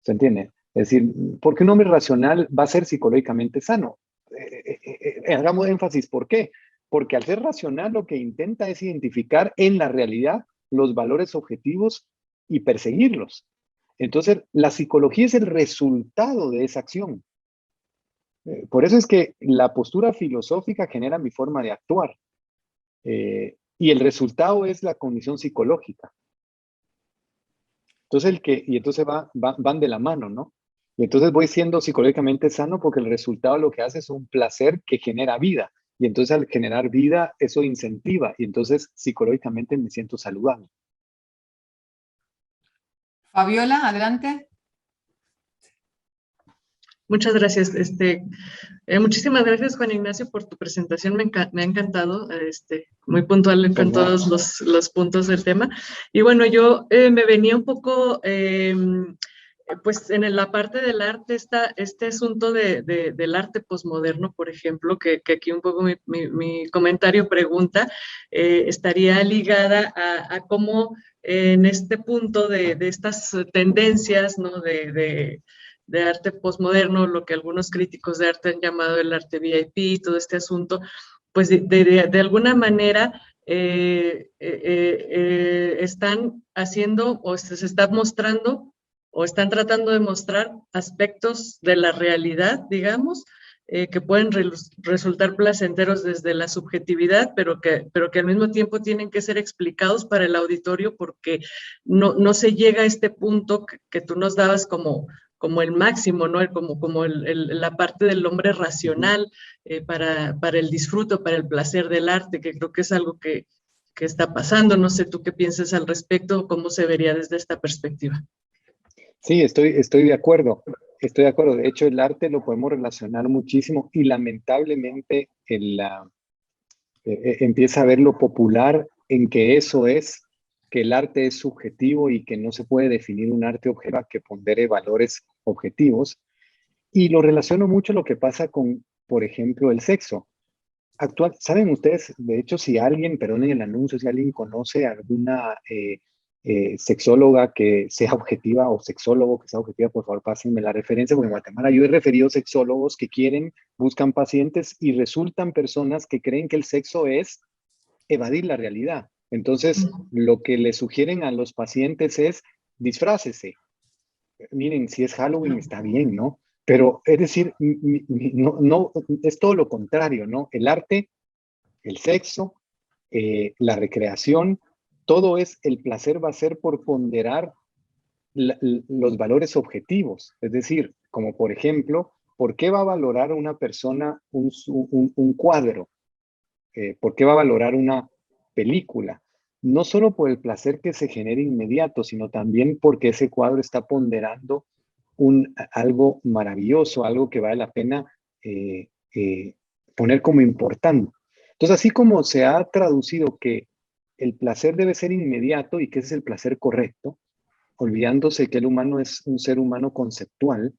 ¿se entiende? Es decir, ¿por qué un hombre racional va a ser psicológicamente sano? Hagamos énfasis, ¿por qué? Porque al ser racional lo que intenta es identificar en la realidad los valores objetivos y perseguirlos. Entonces, la psicología es el resultado de esa acción. Por eso es que la postura filosófica genera mi forma de actuar. Y el resultado es la condición psicológica. Entonces, entonces van de la mano, ¿no? Y entonces voy siendo psicológicamente sano porque el resultado lo que hace es un placer que genera vida. Y entonces al generar vida, eso incentiva. Y entonces psicológicamente me siento saludable.
Fabiola, adelante.
Muchas gracias. Muchísimas gracias, Juan Ignacio, por tu presentación. Me ha encantado, muy puntual con todos los puntos del tema. Y bueno, yo me venía un poco, pues en la parte del arte, este asunto del arte posmoderno, por ejemplo, que aquí un poco mi comentario pregunta, estaría ligada a cómo en este punto de estas tendencias, ¿no? De arte postmoderno, lo que algunos críticos de arte han llamado el arte VIP, todo este asunto, pues de alguna manera están haciendo o se está mostrando o están tratando de mostrar aspectos de la realidad, digamos, que pueden resultar placenteros desde la subjetividad, pero que al mismo tiempo tienen que ser explicados para el auditorio porque no se llega a este punto que tú nos dabas como el máximo, ¿no? Como la parte del hombre racional para el disfrute, para el placer del arte, que creo que es algo que está pasando. No sé tú qué piensas al respecto, cómo se vería desde esta perspectiva.
Sí, estoy de acuerdo. Estoy de acuerdo. De hecho, el arte lo podemos relacionar muchísimo y lamentablemente empieza a ver lo popular en que eso es, que el arte es subjetivo y que no se puede definir un arte objetivo que pondere valores objetivos. Y lo relaciono mucho a lo que pasa con, por ejemplo, el sexo. ¿Saben ustedes? De hecho, si alguien, perdonen el anuncio, si alguien conoce alguna sexóloga que sea objetiva o sexólogo que sea objetiva, por favor, pásenme la referencia, porque en Guatemala yo he referido sexólogos que buscan pacientes y resultan personas que creen que el sexo es evadir la realidad. Entonces, lo que le sugieren a los pacientes es disfrácese. Miren, si es Halloween está bien, ¿no? Pero es decir, no, es todo lo contrario, ¿no? El arte, el sexo, la recreación, todo el placer va a ser por ponderar los valores objetivos. Es decir, como por ejemplo, ¿por qué va a valorar una persona un cuadro? ¿Por qué va a valorar una película? No solo por el placer que se genera inmediato, sino también porque ese cuadro está ponderando algo maravilloso, algo que vale la pena poner como importante. Entonces, así como se ha traducido que el placer debe ser inmediato y que ese es el placer correcto, olvidándose que el humano es un ser humano conceptual,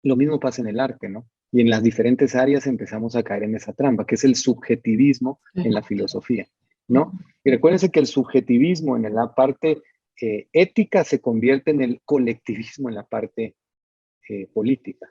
lo mismo pasa en el arte, ¿no? Y en las diferentes áreas empezamos a caer en esa trampa, que es el subjetivismo en la filosofía, ¿no? Y recuérdense que el subjetivismo en la parte ética se convierte en el colectivismo en la parte política.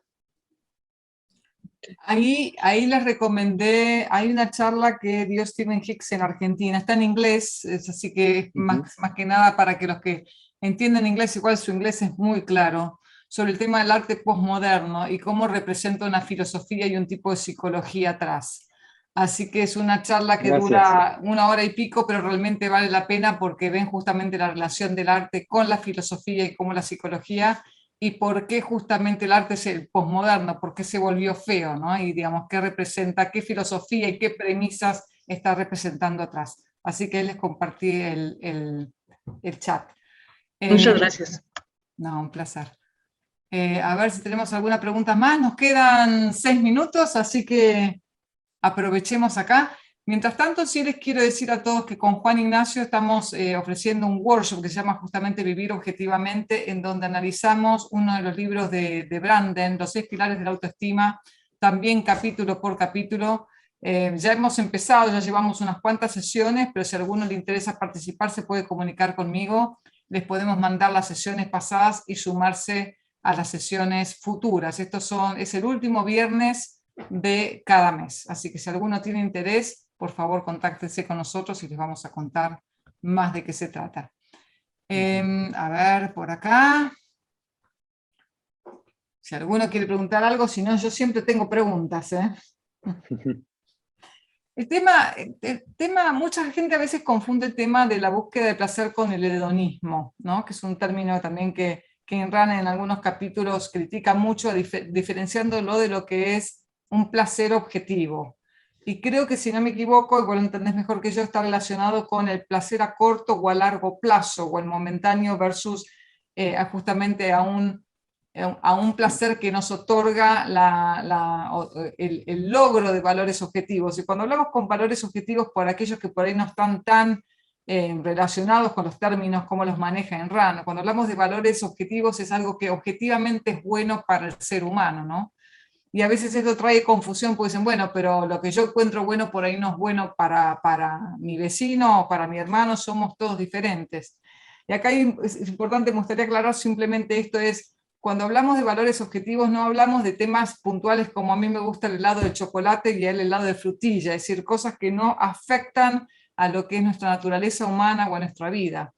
Ahí les recomendé, hay una charla que dio Stephen Hicks en Argentina, está en inglés, así que es más que nada para que los que entienden inglés, igual su inglés es muy claro, sobre el tema del arte postmoderno y cómo representa una filosofía y un tipo de psicología atrás. Así que es una charla que dura 1 hora y pico, pero realmente vale la pena porque ven justamente la relación del arte con la filosofía y cómo la psicología, y por qué justamente el arte es el posmoderno, por qué se volvió feo, ¿no? Y digamos, qué representa, qué filosofía y qué premisas está representando atrás. Así que les compartí el chat.
Muchas gracias.
No, un placer. A ver si tenemos alguna pregunta más. Nos quedan 6 minutos, así que aprovechemos acá. Mientras tanto, sí les quiero decir a todos que con Juan Ignacio estamos ofreciendo un workshop que se llama justamente Vivir Objetivamente, en donde analizamos uno de los libros de Branden, Los 6 pilares de la autoestima, también capítulo por capítulo. Ya hemos empezado, ya llevamos unas cuantas sesiones, pero si a alguno le interesa participar se puede comunicar conmigo, les podemos mandar las sesiones pasadas y sumarse a las sesiones futuras. Es el último viernes de cada mes, así que si alguno tiene interés, por favor, contáctense con nosotros y les vamos a contar más de qué se trata. A ver, por acá. Si alguno quiere preguntar algo, si no, yo siempre tengo preguntas. El tema, mucha gente a veces confunde el tema de la búsqueda de placer con el hedonismo, ¿no? Que es un término también que Ayn Rand en algunos capítulos critica mucho, diferenciándolo de lo que es un placer objetivo. Y creo que si no me equivoco, igual lo entendés mejor que yo, está relacionado con el placer a corto o a largo plazo, o el momentáneo versus justamente a un placer que nos otorga el logro de valores objetivos. Y cuando hablamos con valores objetivos, por aquellos que por ahí no están tan relacionados con los términos, cómo los maneja Ayn Rand, cuando hablamos de valores objetivos es algo que objetivamente es bueno para el ser humano, ¿no? Y a veces esto trae confusión, porque dicen, bueno, pero lo que yo encuentro bueno por ahí no es bueno para mi vecino o para mi hermano, somos todos diferentes. Y acá es importante, me gustaría aclarar simplemente esto es, cuando hablamos de valores objetivos no hablamos de temas puntuales como a mí me gusta el helado de chocolate y a él el helado de frutilla, es decir, cosas que no afectan a lo que es nuestra naturaleza humana o a nuestra vida.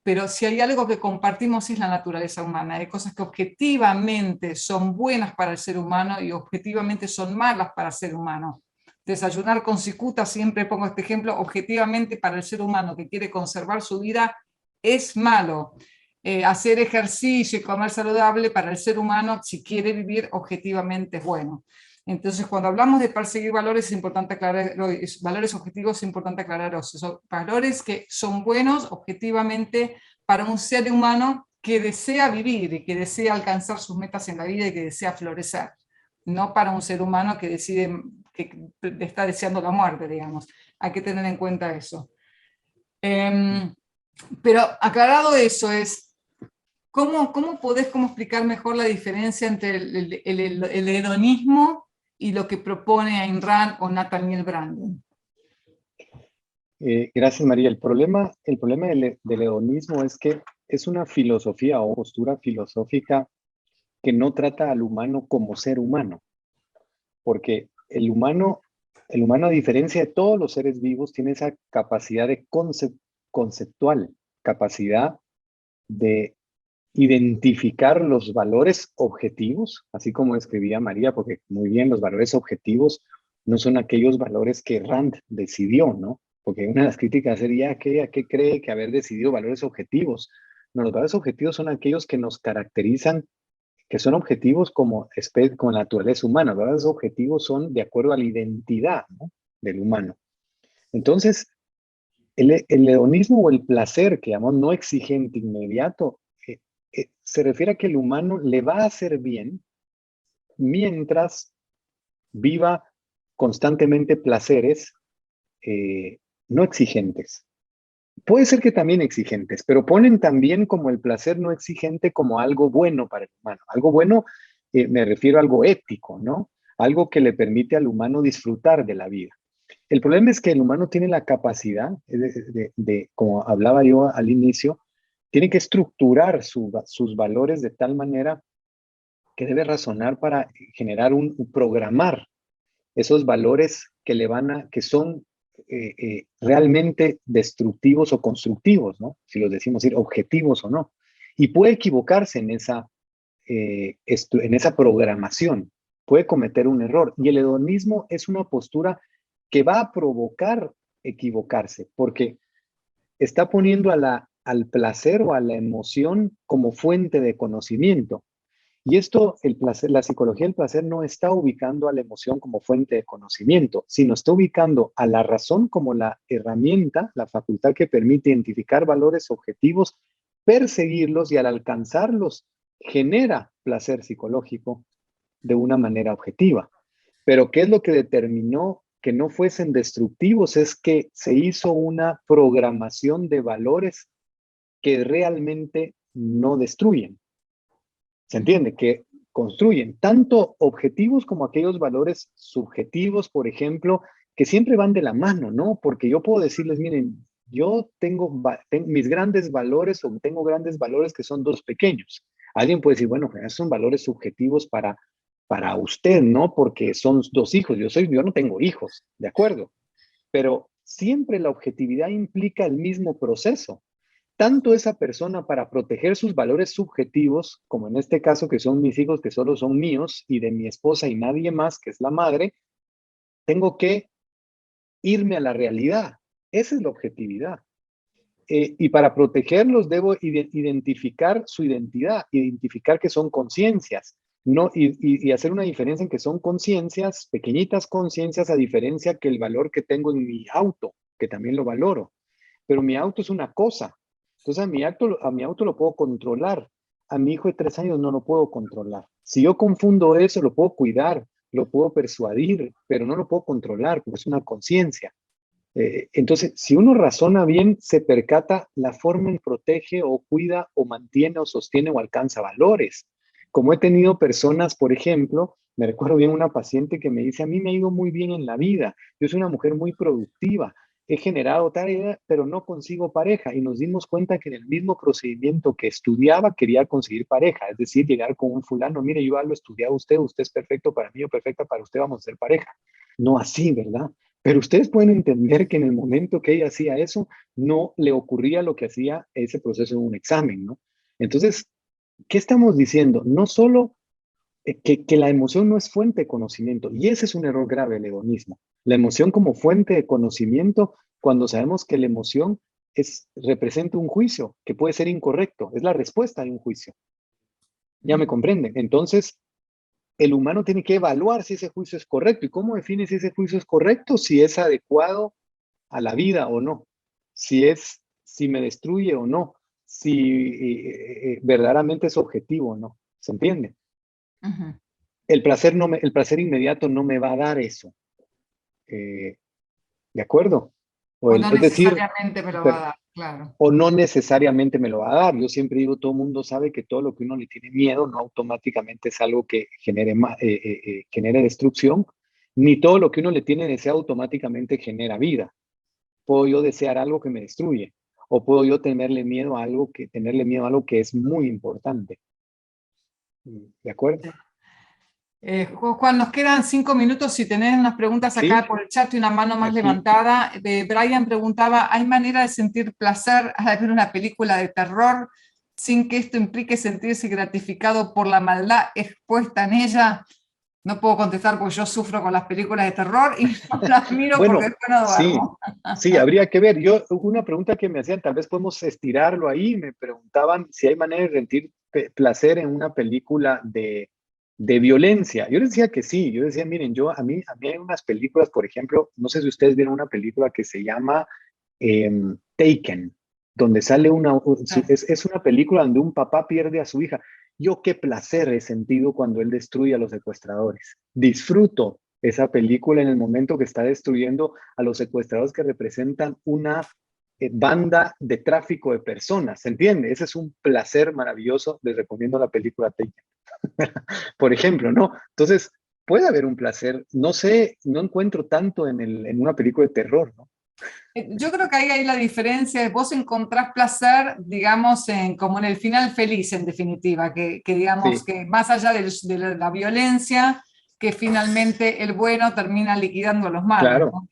Pero si hay algo que compartimos es la naturaleza humana. Hay cosas que objetivamente son buenas para el ser humano y objetivamente son malas para el ser humano. Desayunar con cicuta, siempre pongo este ejemplo, objetivamente para el ser humano que quiere conservar su vida es malo. Hacer ejercicio y comer saludable para el ser humano, si quiere vivir objetivamente, es bueno. Entonces, cuando hablamos de perseguir valores, es importante aclarar, valores objetivos, es importante aclarar eso. Valores que son buenos objetivamente para un ser humano que desea vivir y que desea alcanzar sus metas en la vida y que desea florecer. No para un ser humano que decide, que está deseando la muerte, digamos. Hay que tener en cuenta eso. Pero aclarado eso, ¿cómo podés explicar mejor la diferencia entre el hedonismo y lo que propone Ayn Rand o Nathaniel Branden?
Gracias, María. El problema del hedonismo es que es una filosofía o postura filosófica que no trata al humano como ser humano, porque el humano, a diferencia de todos los seres vivos, tiene esa capacidad de conceptual, capacidad de identificar los valores objetivos, así como escribía María, porque muy bien, los valores objetivos no son aquellos valores que Rand decidió, ¿no? Porque una de las críticas sería, ¿a qué cree que haber decidido valores objetivos? No, los valores objetivos son aquellos que nos caracterizan, que son objetivos como la naturaleza humana. Los valores objetivos son de acuerdo a la identidad, ¿no?, del humano. Entonces, el hedonismo o el placer, que llamamos no exigente, inmediato, se refiere a que el humano le va a hacer bien mientras viva constantemente placeres no exigentes. Puede ser que también exigentes, pero ponen también como el placer no exigente como algo bueno para el humano. Algo bueno, me refiero a algo ético, ¿no? Algo que le permite al humano disfrutar de la vida. El problema es que el humano tiene la capacidad como hablaba yo al inicio, tiene que estructurar sus valores de tal manera que debe razonar para generar programar esos valores que son realmente destructivos o constructivos, ¿no? Si los decimos decir objetivos o no. Y puede equivocarse en esa programación, puede cometer un error. Y el hedonismo es una postura que va a provocar equivocarse, porque está poniendo al placer o a la emoción como fuente de conocimiento. Y esto, el placer, la psicología del placer no está ubicando a la emoción como fuente de conocimiento, sino está ubicando a la razón como la herramienta, la facultad que permite identificar valores objetivos, perseguirlos y al alcanzarlos genera placer psicológico de una manera objetiva. Pero ¿qué es lo que determinó que no fuesen destructivos? Es que se hizo una programación de valores que realmente no destruyen. ¿Se entiende? Que construyen tanto objetivos como aquellos valores subjetivos, por ejemplo, que siempre van de la mano, ¿no? Porque yo puedo decirles, miren, yo tengo mis grandes valores o tengo grandes valores que son dos pequeños. Alguien puede decir, bueno, esos son valores subjetivos para usted, ¿no? Porque son dos hijos. Yo no tengo hijos, ¿de acuerdo? Pero siempre la objetividad implica el mismo proceso. Tanto esa persona para proteger sus valores subjetivos, como en este caso que son mis hijos, que solo son míos y de mi esposa y nadie más, que es la madre, tengo que irme a la realidad. Esa es la objetividad. Y para protegerlos debo identificar su identidad, identificar que son conciencias, no, y hacer una diferencia en que son conciencias, pequeñitas conciencias, a diferencia que el valor que tengo en mi auto, que también lo valoro. Pero mi auto es una cosa. Entonces a mi auto lo puedo controlar. A mi hijo de 3 años no lo puedo controlar. Si yo confundo eso, lo puedo cuidar, lo puedo persuadir, pero no lo puedo controlar porque es una conciencia. Entonces, si uno razona bien, se percata la forma en que protege o cuida o mantiene o sostiene o alcanza valores. Como he tenido personas, por ejemplo, me recuerdo bien una paciente que me dice, a mí me ha ido muy bien en la vida, yo soy una mujer muy productiva, he generado tarea, pero no consigo pareja. Y nos dimos cuenta que en el mismo procedimiento que estudiaba, quería conseguir pareja, es decir, llegar con un fulano, mire, yo lo estudiaba usted es perfecto para mí, yo perfecta para usted, vamos a ser pareja. No así, ¿verdad? Pero ustedes pueden entender que en el momento que ella hacía eso, no le ocurría lo que hacía ese proceso de un examen, ¿no? Entonces, ¿qué estamos diciendo? No solo que la emoción no es fuente de conocimiento, y ese es un error grave del hedonismo. La emoción como fuente de conocimiento, cuando sabemos que la emoción representa un juicio que puede ser incorrecto, es la respuesta de un juicio. ¿Ya me comprenden? Entonces, el humano tiene que evaluar si ese juicio es correcto. ¿Y cómo define si ese juicio es correcto? Si es adecuado a la vida o no. Si me destruye o no. Si verdaderamente es objetivo o no. ¿Se entiende?
Ujú.
El placer inmediato no me va a dar eso. ¿De acuerdo?
O no
Es decir,
necesariamente me lo va a dar, claro.
o no necesariamente me lo va a dar. Yo siempre digo, todo el mundo sabe que todo lo que uno le tiene miedo no automáticamente es algo que genere destrucción, ni todo lo que uno le tiene deseo automáticamente genera vida. Puedo yo desear algo que me destruye, o puedo yo tenerle miedo a algo que es muy importante. ¿De acuerdo?
Juan, nos quedan 5 minutos. Si tenés unas preguntas acá
Sí,
por el chat y una mano más
aquí.
levantada. Brian preguntaba, ¿hay manera de sentir placer al ver una película de terror sin que esto implique sentirse gratificado por la maldad expuesta en ella? No puedo contestar porque yo sufro con las películas de terror y no las miro
Bueno,
porque después no duermo.
sí, habría que ver. Una pregunta que me hacían, tal vez podemos estirarlo ahí, me preguntaban si hay manera de sentir placer en una película de violencia. Yo les decía que sí, yo decía, miren, a mí hay unas películas, por ejemplo, no sé si ustedes vieron una película que se llama Taken, donde sale es una película donde un papá pierde a su hija. Yo qué placer he sentido cuando él destruye a los secuestradores. Disfruto esa película en el momento que está destruyendo a los secuestradores que representan una banda de tráfico de personas. ¿Se entiende? Ese es un placer maravilloso. Les recomiendo la película Taken. Por ejemplo, ¿no? Entonces, puede haber un placer. No sé, no encuentro tanto en una película de terror, ¿no?
Yo creo que ahí hay la diferencia, vos encontrás placer, digamos, como en el final feliz, en definitiva, que digamos
Sí.
que más allá de la violencia, que finalmente el bueno termina liquidando a los malos,
Claro.
¿no?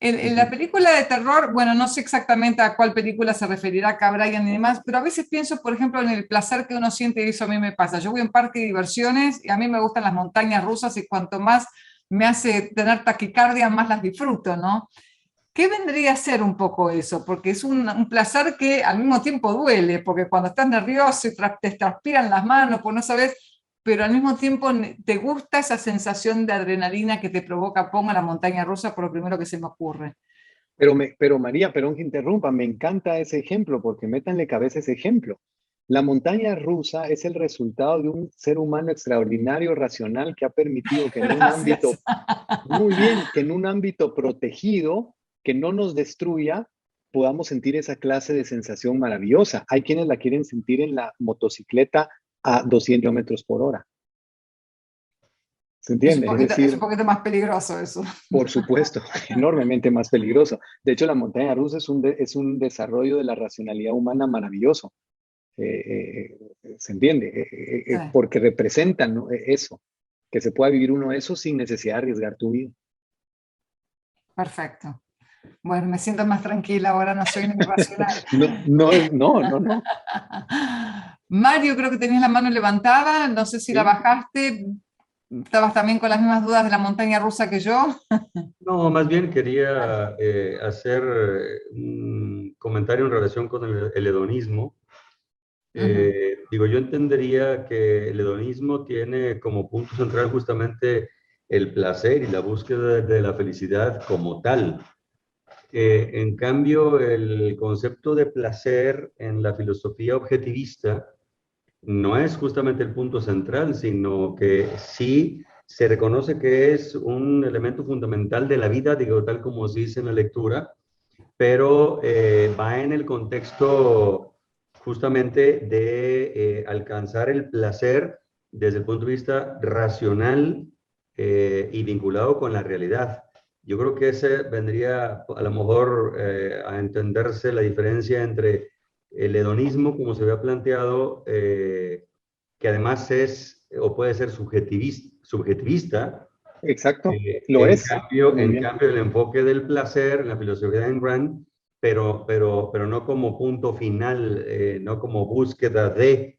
En la película de terror, bueno, no sé exactamente a cuál película se referirá acá Brian y demás, pero a veces pienso, por ejemplo, en el placer que uno siente, y eso a mí me pasa. Yo voy a un parque de diversiones y a mí me gustan las montañas rusas y cuanto más me hace tener taquicardia, más las disfruto, ¿no? ¿Qué vendría a ser un poco eso? Porque es un placer que al mismo tiempo duele, porque cuando estás nervioso y te transpiran las manos, pues no sabes, pero al mismo tiempo te gusta esa sensación de adrenalina que te provoca, ponga la montaña rusa por lo primero que se me ocurre.
Pero María, perdón que interrumpa, me encanta ese ejemplo porque métanle cabeza ese ejemplo. La montaña rusa es el resultado de un ser humano extraordinario, racional, que ha permitido que en un ámbito, muy bien, que en un ámbito protegido, que no nos destruya, podamos sentir esa clase de sensación maravillosa. Hay quienes la quieren sentir en la motocicleta a 200 kilómetros por hora. ¿Se entiende?
Es un poquito más peligroso eso.
Por supuesto, enormemente más peligroso. De hecho, la montaña rusa es un desarrollo de la racionalidad humana maravilloso. ¿Se entiende?
Sí.
Porque representan, ¿no? Eso, que se pueda vivir uno eso sin necesidad de arriesgar tu vida.
Perfecto. Bueno, me siento más tranquila, ahora no soy irracional.
No.
Mario, creo que tenías la mano levantada, no sé si
Sí.
la bajaste. ¿Estabas también con las mismas dudas de la montaña rusa que yo?
No, más bien quería hacer un comentario en relación con el hedonismo. Digo, yo entendería que el hedonismo tiene como punto central justamente el placer y la búsqueda de la felicidad como tal. En cambio, el concepto de placer en la filosofía objetivista no es justamente el punto central, sino que sí se reconoce que es un elemento fundamental de la vida, digo, tal como se dice en la lectura, pero va en el contexto justamente de alcanzar el placer desde el punto de vista racional y vinculado con la realidad. Yo creo que ese vendría a lo mejor a entenderse la diferencia entre el hedonismo, como se había planteado, que además es o puede ser subjetivista.
Exacto, lo
En
es.
cambio,
Muy bien.
el enfoque del placer en la filosofía de Ayn Rand, pero no como punto final, no como búsqueda de,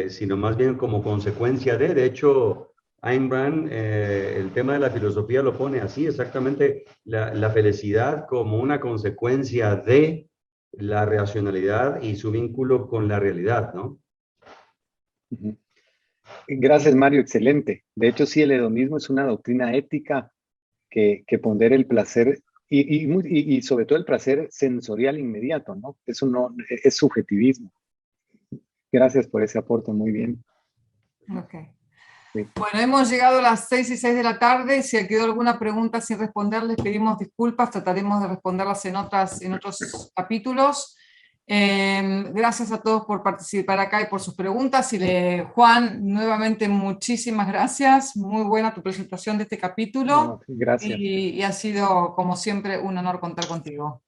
sino más bien como consecuencia de. De hecho, Ayn Rand, el tema de la filosofía lo pone así, exactamente, la felicidad como una consecuencia de la racionalidad y su vínculo con la realidad, ¿no?
Ujú. Gracias, Mario, excelente. De hecho, sí, el hedonismo es una doctrina ética que pondera el placer y sobre todo el placer sensorial inmediato, ¿no? Eso no es subjetivismo. Gracias por ese aporte, muy bien.
Ok.
Sí.
Bueno, hemos llegado a las 6:06 de la tarde. Si quedó alguna pregunta sin responder, les pedimos disculpas. Trataremos de responderlas en otros capítulos. Gracias a todos por participar acá y por sus preguntas. Juan, nuevamente muchísimas gracias. Muy buena tu presentación de este capítulo.
No, gracias.
Y ha sido, como siempre, un honor contar contigo.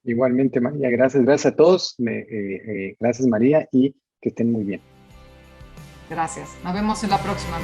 Igualmente, María, gracias. Gracias a todos. Gracias, María, y que estén muy bien.
Gracias. Nos vemos en la próxima.